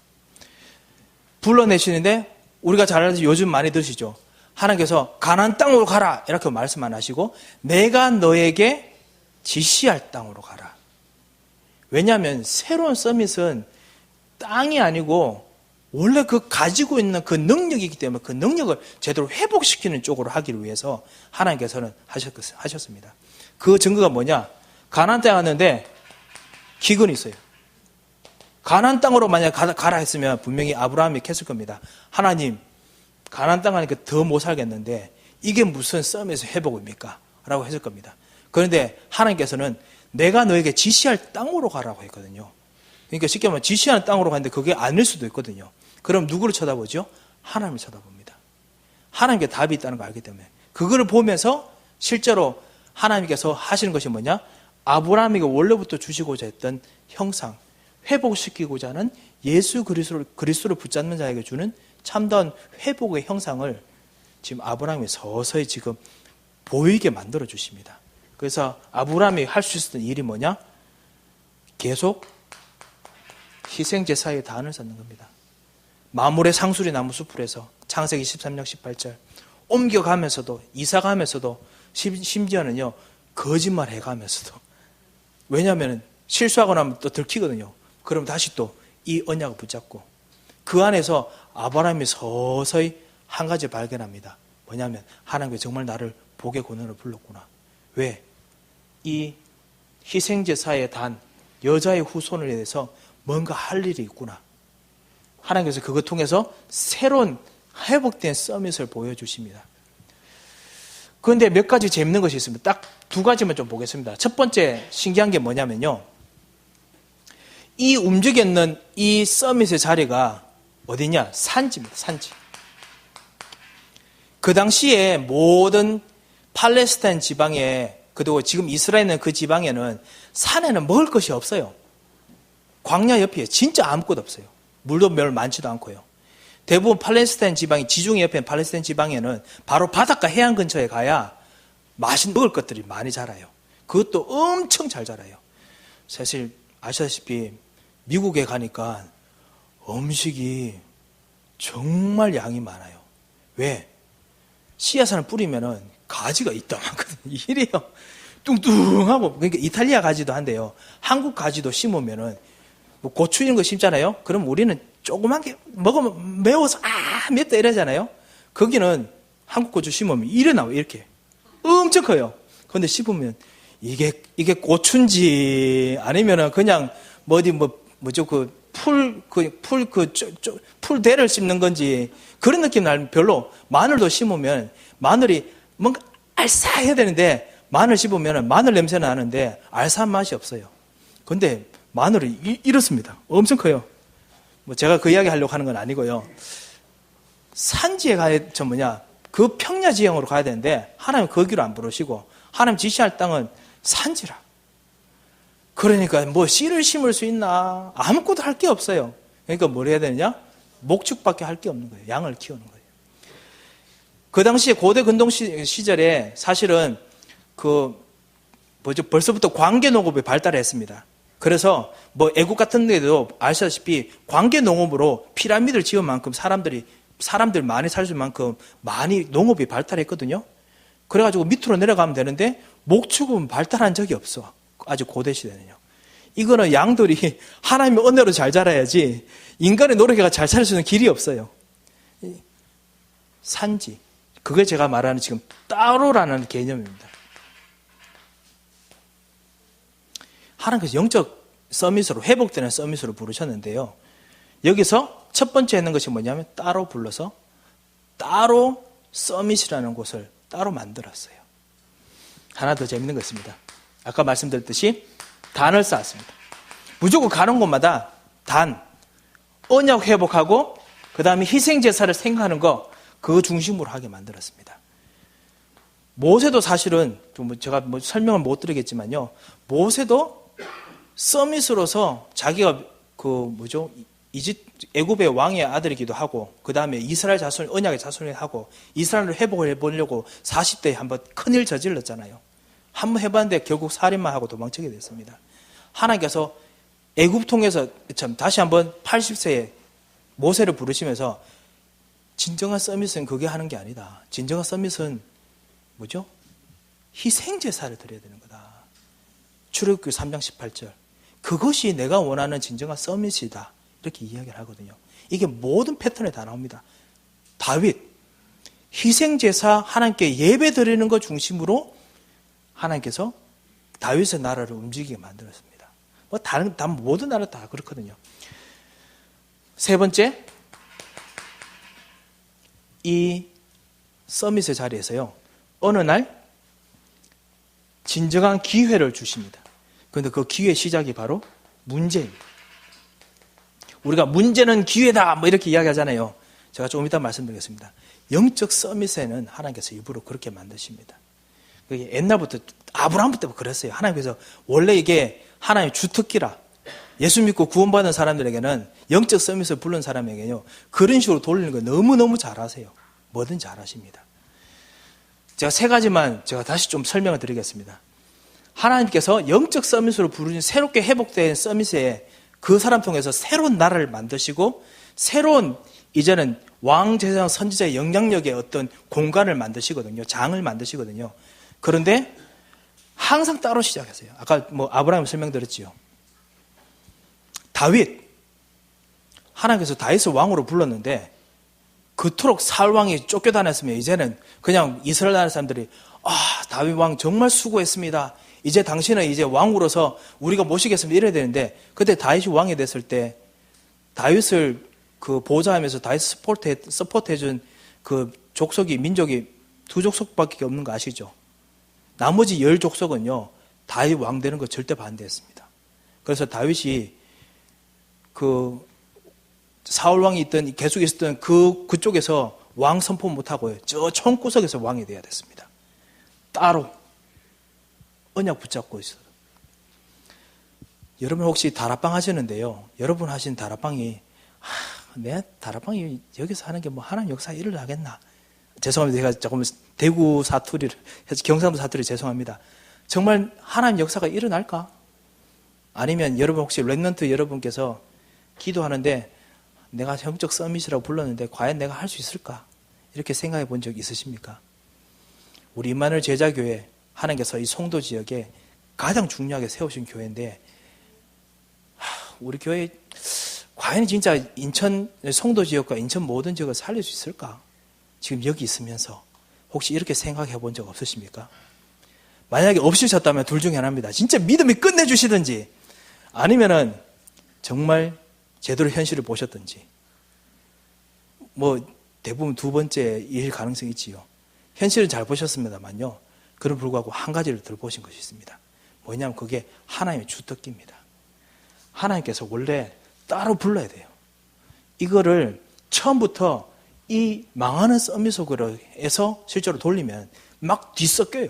불러내시는데 우리가 잘 알죠. 요즘 많이 들으시죠. 하나님께서 가나안 땅으로 가라 이렇게 말씀 안 하시고 내가 너에게 지시할 땅으로 가라. 왜냐하면 새로운 서밋은 땅이 아니고 원래 그 가지고 있는 그 능력이 있기 때문에 그 능력을 제대로 회복시키는 쪽으로 하기를 위해서 하나님께서는 하셨습니다. 그 증거가 뭐냐? 가나안 땅에 갔는데 기근이 있어요. 가나안 땅으로 만약 가라 했으면 분명히 아브라함이 했을 겁니다. 하나님, 가나안 땅 가니까 더 못 살겠는데 이게 무슨 서밋의 회복입니까? 라고 했을 겁니다. 그런데 하나님께서는 내가 너에게 지시할 땅으로 가라고 했거든요. 그러니까 쉽게 말하면 지시하는 땅으로 갔는데 그게 아닐 수도 있거든요. 그럼 누구를 쳐다보죠? 하나님을 쳐다봅니다. 하나님께 답이 있다는 걸 알기 때문에 그거를 보면서 실제로 하나님께서 하시는 것이 뭐냐? 아브라함에게 원래부터 주시고자 했던 형상, 회복시키고자 하는 예수 그리스도를 붙잡는 자에게 주는 참다운 회복의 형상을 지금 아브라함이 서서히 지금 보이게 만들어 주십니다. 그래서 아브라함이 할 수 있었던 일이 뭐냐? 계속 희생제사의 단을 쌓는 겁니다. 마물의 상수리 나무 숲을에서 창세기 13장 18절 옮겨가면서도 이사가면서도 심지어는요 거짓말 해가면서도, 왜냐하면 실수하고 나면 또 들키거든요. 그럼 다시 또 이 언약을 붙잡고 그 안에서 아브라함이 서서히 한 가지 발견합니다. 뭐냐면 하나님께서 정말 나를 복의 권한으로 불렀구나. 왜? 이 희생제사의 단 여자의 후손을 위해서 뭔가 할 일이 있구나. 하나님께서 그것 통해서 새로운 회복된 서밋을 보여주십니다. 그런데 몇 가지 재밌는 것이 있습니다. 딱 두 가지만 좀 보겠습니다. 첫 번째 신기한 게 뭐냐면요. 이 움직여 있는 이 서밋의 자리가 어디냐? 산지입니다. 산지. 그 당시에 모든 팔레스타인 지방에, 그리고 지금 이스라엘 있는 그 지방에는 산에는 먹을 것이 없어요. 광야 옆에 진짜 아무것도 없어요. 물도 별 많지도 않고요. 대부분 팔레스타인 지방이, 지중해 옆에 팔레스타인 지방에는 바로 바닷가 해안 근처에 가야 맛있는 먹을 것들이 많이 자라요. 그것도 엄청 잘 자라요. 사실 아시다시피 미국에 가니까 음식이 정말 양이 많아요. 왜? 씨앗을 뿌리면은 가지가 이따만거든요. 이래요. 뚱뚱하고. 그러니까 이탈리아 가지도 한데요. 한국 가지도 심으면은 뭐 고추 이런 거 심잖아요. 그럼 우리는 조그만 게 먹으면 매워서 맵다 이러잖아요. 거기는 한국 고추 심으면 이래 나와요. 이렇게 엄청 커요. 그런데 씹으면 이게 고추인지 아니면은 그냥 풀대를 씹는 건지 그런 느낌 나면 별로. 마늘도 심으면 마늘이 뭔가 알싸해야 되는데 마늘 씹으면 마늘 냄새 나는데 알싸한 맛이 없어요. 근데 마늘이 이렇습니다. 엄청 커요. 뭐 제가 그 이야기 하려고 하는 건 아니고요. 산지에 가야 그 평야 지형으로 가야 되는데 하나님 거기로 안 부르시고 하나님 지시할 땅은 산지라. 그러니까 뭐 씨를 심을 수 있나? 아무것도 할 게 없어요. 그러니까 뭘 해야 되느냐? 목축밖에 할 게 없는 거예요. 양을 키우는 거예요. 그 당시에 고대 근동 시절에 사실은 벌써부터 관계 농업이 발달했습니다. 그래서 뭐 애국 같은 데도 아시다시피 관계 농업으로 피라미드를 지은 만큼 사람들 많이 살 수 있는 만큼 많이 농업이 발달했거든요. 그래가지고 밑으로 내려가면 되는데 목축은 발달한 적이 없어. 아주 고대 시대는요. 이거는 양들이 하나님의 은혜로 잘 자라야지 인간의 노력에 잘 살 수 있는 길이 없어요. 산지. 그게 제가 말하는 지금 따로라는 개념입니다. 하나님께서 영적 서밋으로, 회복되는 서밋으로 부르셨는데요. 여기서 첫 번째 했는 것이 뭐냐면 따로 불러서 따로 서밋이라는 곳을 따로 만들었어요. 하나 더 재밌는 거 있습니다. 아까 말씀드렸듯이 단을 쌓았습니다. 무조건 가는 곳마다 언약 회복하고 그 다음에 희생제사를 생각하는 거 그 중심으로 하게 만들었습니다. 모세도 사실은 제가 설명을 못 드리겠지만요. 모세도 서밋으로서 자기가 애굽의 왕의 아들이기도 하고 그 다음에 이스라엘 자손, 언약의 자손을 하고 이스라엘을 회복을 해보려고 40대에 한번 큰일 저질렀잖아요. 한번 해봤는데 결국 살인만 하고 도망치게 됐습니다. 하나님께서 애굽 통해서 다시 한번 80세에 모세를 부르시면서 진정한 서밋은 그게 하는 게 아니다. 진정한 서밋은 희생제사를 드려야 되는 거다. 출애굽기 3장 18절. 그것이 내가 원하는 진정한 서밋이다. 이렇게 이야기를 하거든요. 이게 모든 패턴에 다 나옵니다. 다윗, 희생제사 하나님께 예배 드리는 것 중심으로 하나님께서 다윗의 나라를 움직이게 만들었습니다. 다른 모든 나라 다 그렇거든요. 세 번째, 이 서밋의 자리에서요, 어느 날 진정한 기회를 주십니다. 그런데 그 기회의 시작이 바로 문제입니다. 우리가 문제는 기회다 이렇게 이야기하잖아요. 제가 조금 이따 말씀드리겠습니다. 영적 서밋에는 하나님께서 일부러 그렇게 만드십니다. 옛날부터 아브라함부터 그랬어요. 하나님께서 원래 이게 하나님의 주특기라. 예수 믿고 구원받은 사람들에게는 영적 서밋을 부른 사람에게요, 그런 식으로 돌리는 거 너무너무 잘하세요. 뭐든 잘하십니다. 제가 세 가지만 제가 다시 좀 설명을 드리겠습니다. 하나님께서 영적 서밋으로 부르신 새롭게 회복된 서밋에 그 사람 통해서 새로운 나라를 만드시고 새로운 이제는 왕, 제사장, 선지자의 영향력의 어떤 공간을 만드시거든요. 장을 만드시거든요. 그런데 항상 따로 시작하세요. 아까 아브라함 설명드렸지요. 다윗, 하나님께서 다윗을 왕으로 불렀는데 그토록 사울 왕이 쫓겨다녔으면 이제는 그냥 이스라엘 나라 사람들이 다윗 왕 정말 수고했습니다. 이제 당신은 이제 왕으로서 우리가 모시겠습니다. 이래야 되는데 그때 다윗이 왕이 됐을 때 다윗을 보호자하면서 다윗 서포트해준 그 족속이, 민족이 두 족속밖에 없는 거 아시죠? 나머지 10족속은요, 다윗 왕 되는 거 절대 반대했습니다. 그래서 다윗이 그 사울 왕이 있던, 계속 있었던 그쪽에서 왕 선포 못하고요, 저 총구석에서 왕이 돼야 됐습니다. 따로 언약 붙잡고 있어요. 여러분 혹시 다락방 하시는데요, 여러분 하신 다락방이 내 다락방이 여기서 하는 게 뭐 하나님 역사 일어나겠나? 죄송합니다. 제가 조금 대구 사투리를 해서 경상도 사투리 죄송합니다. 정말 하나님 역사가 일어날까? 아니면 여러분 혹시 렘넌트 여러분께서 기도하는데 내가 영적 서밋이라고 불렀는데 과연 내가 할 수 있을까? 이렇게 생각해 본 적 있으십니까? 우리 임마누엘 제자교회, 하나님께서 이 송도 지역에 가장 중요하게 세우신 교회인데, 우리 교회 과연 진짜 인천 송도 지역과 인천 모든 지역을 살릴 수 있을까? 지금 여기 있으면서 혹시 이렇게 생각해 본 적 없으십니까? 만약에 없으셨다면 둘 중에 하나입니다. 진짜 믿음이 끝내주시든지, 아니면은 정말 제대로 현실을 보셨든지. 뭐 대부분 두 번째 일 가능성이 있지요. 현실은 잘 보셨습니다만요, 그런 불구하고 한 가지를 덜 보신 것이 있습니다. 뭐냐면 그게 하나님의 주특기입니다. 하나님께서 원래 따로 불러야 돼요. 이거를 처음부터 이 망하는 서밋 속으로 해서 실제로 돌리면 막 뒤섞여요.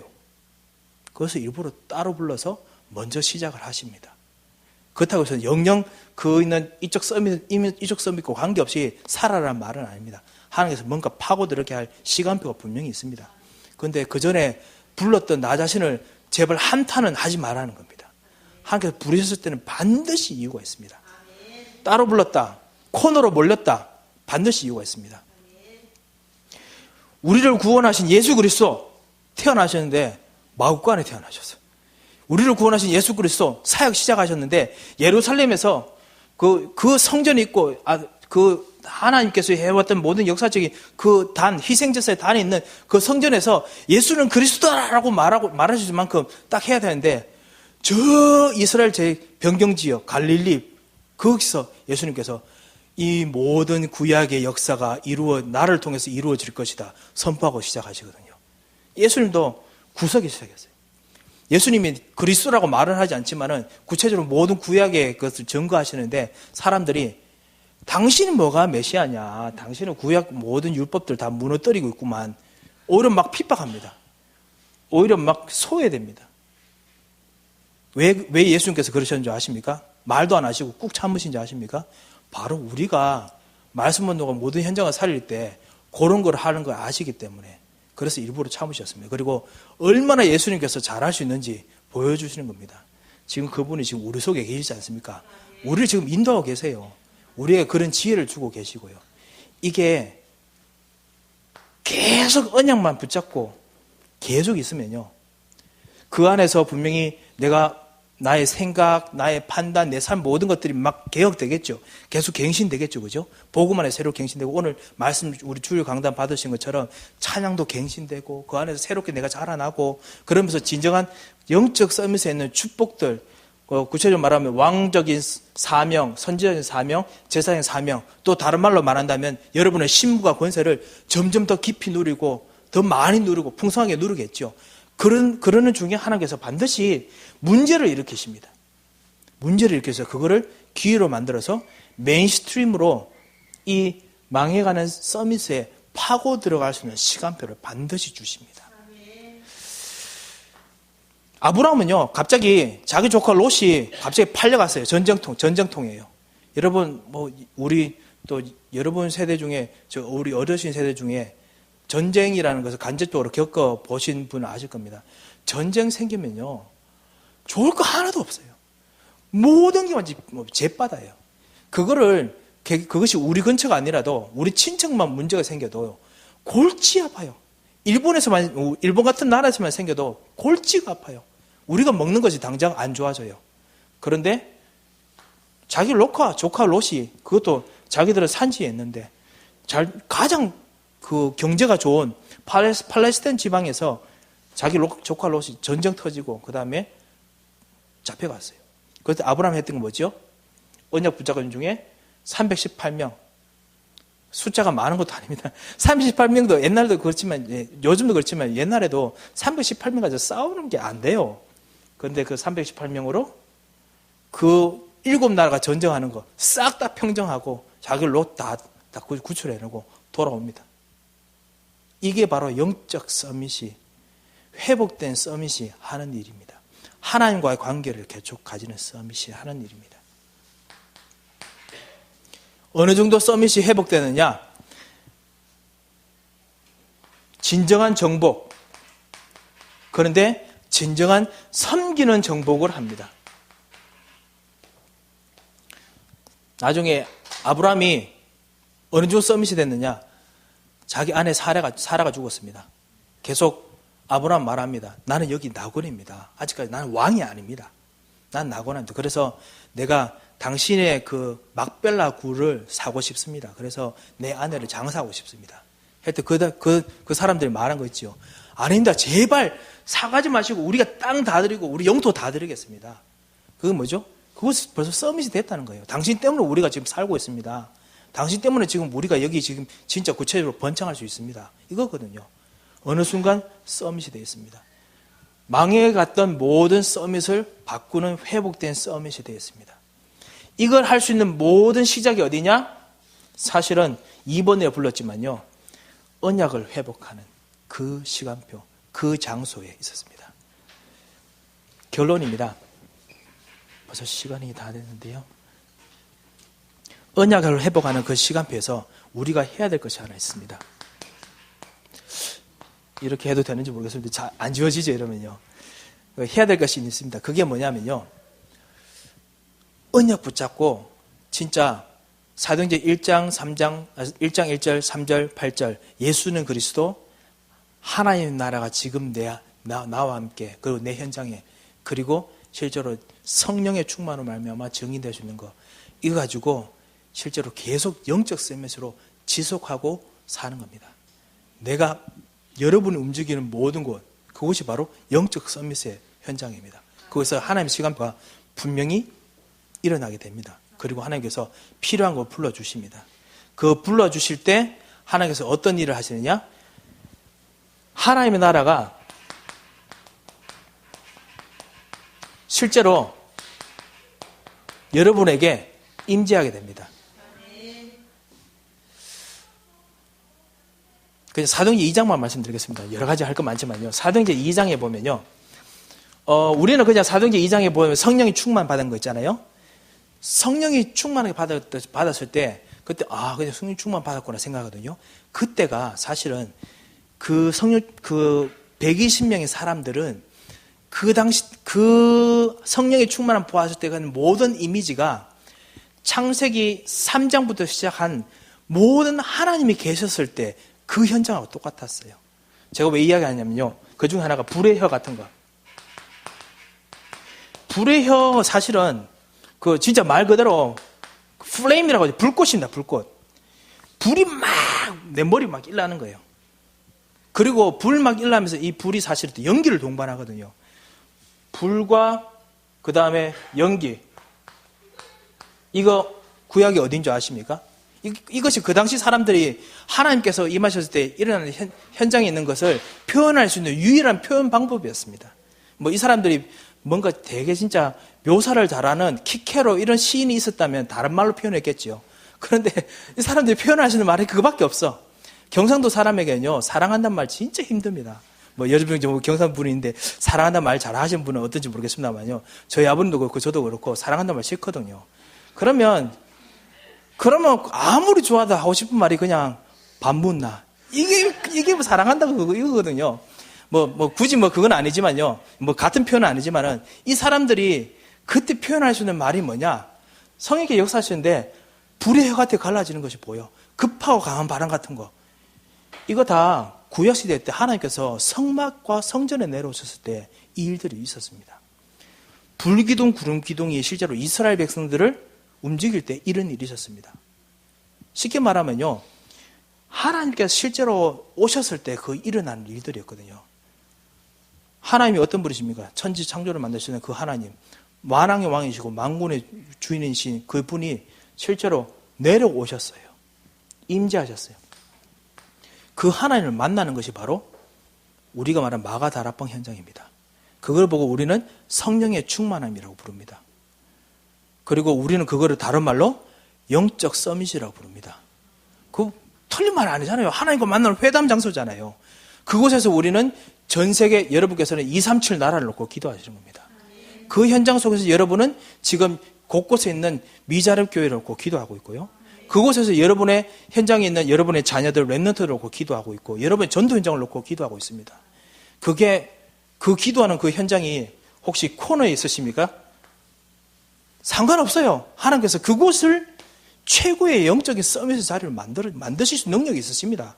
그것을 일부러 따로 불러서 먼저 시작을 하십니다. 그렇다고 해서 영영 그 있는 이쪽 서밋과 관계없이 살아라는 말은 아닙니다. 하나님께서 뭔가 파고들게 할 시간표가 분명히 있습니다. 그런데 그 전에 불렀던 나 자신을 제발 한탄은 하지 말라는 겁니다. 하나님께서 부르셨을 때는 반드시 이유가 있습니다. 따로 불렀다, 코너로 몰렸다, 반드시 이유가 있습니다. 우리를 구원하신 예수 그리스도 태어나셨는데 마국간에 태어나셨어요. 우리를 구원하신 예수 그리스도 사역 시작하셨는데 예루살렘에서 그 성전이 있고 그 하나님께서 해왔던 모든 역사적인 그 희생제사의 단이 있는 그 성전에서 예수는 그리스도라고 말하실 만큼 딱 해야 되는데, 저 이스라엘 제 변경지역 갈릴리 거기서 예수님께서 이 모든 구약의 역사가 나를 통해서 이루어질 것이다 선포하고 시작하시거든요. 예수님도 구석에 시작했어요. 예수님이 그리스도라고 말은 하지 않지만은 구체적으로 모든 구약의 것을 증거하시는데, 사람들이 당신은 뭐가 메시아냐, 당신은 구약 모든 율법들 다 무너뜨리고 있구만, 오히려 막 핍박합니다. 오히려 막 소외됩니다. 왜 예수님께서 그러셨는 줄 아십니까? 말도 안 하시고 꾹 참으신 줄 아십니까? 바로 우리가 말씀 운동과 모든 현장을 살릴 때 그런 걸 하는 걸 아시기 때문에, 그래서 일부러 참으셨습니다. 그리고 얼마나 예수님께서 잘할 수 있는지 보여주시는 겁니다. 지금 그분이 지금 우리 속에 계시지 않습니까? 우리를 지금 인도하고 계세요. 우리에게 그런 지혜를 주고 계시고요. 이게 계속 언약만 붙잡고 계속 있으면요, 그 안에서 분명히 나의 생각, 나의 판단, 내 삶 모든 것들이 막 개혁되겠죠. 계속 갱신되겠죠. 그죠? 복음 안에 새로 갱신되고, 오늘 말씀 우리 주일 강단 받으신 것처럼 찬양도 갱신되고, 그 안에서 새롭게 내가 자라나고, 그러면서 진정한 영적 서밋에 있는 축복들, 구체적으로 말하면 왕적인 사명, 선지자적인 사명, 제사적인 사명, 또 다른 말로 말한다면 여러분의 신부가 권세를 점점 더 깊이 누리고 더 많이 누리고 풍성하게 누리겠죠. 그러는 중에 하나님께서 반드시 문제를 일으키십니다. 문제를 일으켜서 그거를 기회로 만들어서 메인스트림으로 이 망해가는 서밋에 파고 들어갈 수 있는 시간표를 반드시 주십니다. 아브라함은요, 갑자기 자기 조카 롯이 갑자기 팔려갔어요. 전쟁통이에요. 여러분, 우리 또 여러분 세대 중에, 우리 어르신 세대 중에 전쟁이라는 것을 간접적으로 겪어보신 분은 아실 겁니다. 전쟁 생기면요, 좋을 거 하나도 없어요. 모든 게 완전 재빠다예요. 그것이 우리 근처가 아니라도 우리 친척만 문제가 생겨도 골치 아파요. 일본 같은 나라에서만 생겨도 골치가 아파요. 우리가 먹는 것이 당장 안 좋아져요. 그런데 자기 조카 롯이, 그것도 자기들은 산지에 있는데 가장 그 경제가 좋은 팔레스타인 지방에서 자기 조카 롯이 전쟁 터지고 그 다음에 잡혀갔어요. 그래서 아브라함이 했던 건 뭐죠? 언약 붙잡은 중에 318명 숫자가 많은 것도 아닙니다. 318명도 옛날도 그렇지만, 요즘도 그렇지만 옛날에도 318명 가지고 싸우는 게 안 돼요. 그런데 그 318명으로 그 7나라가 전쟁하는 거 싹 다 평정하고 자기를 다 구출해내고 돌아옵니다. 이게 바로 영적 서밋이, 회복된 서밋이 하는 일입니다. 하나님과의 관계를 계속 가지는 서밋이 하는 일입니다. 어느 정도 서밋이 회복되느냐? 진정한 정복. 그런데 진정한 섬기는 정복을 합니다. 나중에 아브라함이 어느 정도 서밋이 됐느냐? 자기 아내 사라가 죽었습니다. 계속 아브라함 말합니다. 나는 여기 낙원입니다. 아직까지 나는 왕이 아닙니다. 난 낙원입니다. 그래서 내가 당신의 그 막벨라 굴을 사고 싶습니다. 그래서 내 아내를 장사하고 싶습니다. 하여튼 그 사람들이 말한 거 있죠. 아닙니다. 제발 사가지 마시고 우리가 땅 다 드리고 우리 영토 다 드리겠습니다. 그건 뭐죠? 그것이 벌써 서밋이 됐다는 거예요. 당신 때문에 우리가 지금 살고 있습니다. 당신 때문에 지금 우리가 여기 지금 진짜 구체적으로 번창할 수 있습니다. 이거거든요. 어느 순간 서밋이 되어 있습니다. 망해갔던 모든 서밋을 바꾸는 회복된 서밋이 되어 있습니다. 이걸 할 수 있는 모든 시작이 어디냐? 사실은 2번에 불렀지만요. 언약을 회복하는 그 시간표, 그 장소에 있었습니다. 결론입니다. 벌써 시간이 다 됐는데요. 언약을 회복하는 그 시간표에서 우리가 해야 될 것이 하나 있습니다. 이렇게 해도 되는지 모르겠습니다. 잘 안 지워지죠, 이러면요. 해야 될 것이 있습니다. 그게 뭐냐면요. 언약 붙잡고 진짜 사도행전 1장 1절, 3절, 8절 예수는 그리스도 하나님의 나라가 지금 나와 함께 그리고 내 현장에 그리고 실제로 성령의 충만으로 말미암아 증인될 수 있는 거 이거 가지고 실제로 계속 영적 서밋으로 지속하고 사는 겁니다. 내가 여러분이 움직이는 모든 곳 그곳이 바로 영적 서밋의 현장입니다. 거기서 하나님의 시간표가 분명히 일어나게 됩니다. 그리고 하나님께서 필요한 걸 불러주십니다. 그 불러주실 때 하나님께서 어떤 일을 하시느냐? 하나님의 나라가 실제로 여러분에게 임재하게 됩니다. 그래서 사도행전 2장만 말씀드리겠습니다. 여러 가지 할 거 많지만요. 사도행전 2장에 보면요. 우리는 그냥 사도행전 2장에 보면 성령이 충만 받은 거 있잖아요. 성령이 충만하게 받았을 때 그때 그냥 성령 충만 받았구나 생각하거든요. 그때가 사실은 그 120명의 사람들은 그 당시 그 성령의 충만함 보았을 때 그 모든 이미지가 창세기 3장부터 시작한 모든 하나님이 계셨을 때 그 현장하고 똑같았어요. 제가 왜 이야기하냐면요. 그 중에 하나가 불의 혀 같은 거. 불의 혀 사실은 그 진짜 말 그대로 플레임이라고 하죠. 불꽃입니다. 불꽃. 불이 막 내 머리 막 일나는 거예요. 그리고 불 막 일나면서 이 불이 사실 연기를 동반하거든요. 불과 그 다음에 연기. 이거 구약이 어딘 줄 아십니까? 이것이 그 당시 사람들이 하나님께서 임하셨을 때 일어나는 현장에 있는 것을 표현할 수 있는 유일한 표현 방법이었습니다. 뭐 이 사람들이 뭔가 되게 진짜 묘사를 잘하는 키케로 이런 시인이 있었다면 다른 말로 표현했겠죠. 그런데 이 사람들이 표현할 수 있는 말이 그거밖에 없어. 경상도 사람에게는요, 사랑한다는 말 진짜 힘듭니다. 뭐 여러분 경상도 분인데 사랑한다는 말 잘하시는 분은 어떤지 모르겠습니다만요. 저희 아버님도 그렇고 저도 그렇고 사랑한다는 말 싫거든요. 그러면 아무리 좋아도 하고 싶은 말이 그냥 밥 묻나. 이게 뭐 사랑한다고 이거거든요. 굳이 그건 아니지만요. 같은 표현은 아니지만은 이 사람들이 그때 표현할 수 있는 말이 뭐냐. 성령께 역사하시는데 불의 혀 같아 갈라지는 것이 보여. 급하고 강한 바람 같은 거. 이거 다 구약시대 때 하나님께서 성막과 성전에 내려오셨을 때 이 일들이 있었습니다. 불기둥, 구름기둥이 실제로 이스라엘 백성들을 움직일 때 이런 일이 있었습니다. 쉽게 말하면요. 하나님께서 실제로 오셨을 때 그 일어나는 일들이었거든요. 하나님이 어떤 분이십니까? 천지 창조를 만드시는 그 하나님. 만왕의 왕이시고 만군의 주인이신 그 분이 실제로 내려오셨어요. 임재하셨어요. 그 하나님을 만나는 것이 바로 우리가 말하는 마가다락방 현장입니다. 그걸 보고 우리는 성령의 충만함이라고 부릅니다. 그리고 우리는 그거를 다른 말로 영적 서밋이라고 부릅니다. 그 틀린 말 아니잖아요. 하나님과 만나는 회담 장소잖아요. 그곳에서 우리는 전 세계, 여러분께서는 237 나라를 놓고 기도하시는 겁니다. 그 현장 속에서 여러분은 지금 곳곳에 있는 미자립 교회를 놓고 기도하고 있고요. 그곳에서 여러분의 현장에 있는 여러분의 자녀들 렘넌트를 놓고 기도하고 있고, 여러분의 전도 현장을 놓고 기도하고 있습니다. 그게 그 기도하는 그 현장이 혹시 코너에 있으십니까? 상관없어요. 하나님께서 그곳을 최고의 영적인 서밋의 자리를 만드실 수 능력이 있으십니다.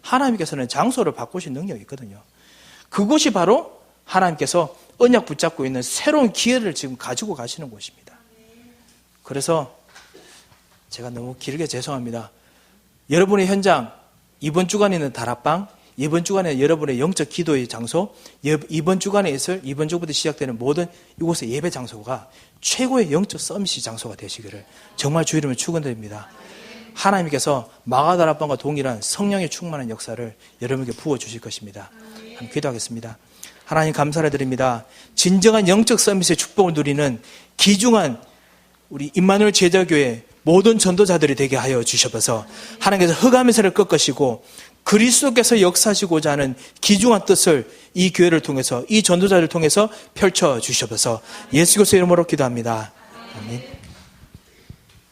하나님께서는 장소를 바꾸실 능력이 있거든요. 그곳이 바로 하나님께서 언약 붙잡고 있는 새로운 기회를 지금 가지고 가시는 곳입니다. 그래서 제가 너무 길게 죄송합니다. 여러분의 현장, 이번 주간에 있는 다락방, 이번 주간에 여러분의 영적 기도의 장소, 이번 주간에 있을, 이번 주부터 시작되는 모든 이곳의 예배 장소가 최고의 영적 서밋이 장소가 되시기를 정말 주 이름으로 축원드립니다. 하나님께서 마가다락방과 동일한 성령의 충만한 역사를 여러분에게 부어주실 것입니다. 한번 기도하겠습니다. 하나님 감사를 드립니다. 진정한 영적 서밋의 축복을 누리는 귀중한 우리 임마누엘 제자교회 모든 전도자들이 되게 하여 주셔서 하나님께서 흑암의세를 꺾으시고 그리스도께서 역사하시고자 하는 귀중한 뜻을 이 교회를 통해서, 이 전도자를 통해서 펼쳐 주셔서 예수 그리스도의 이름으로 기도합니다. 아멘.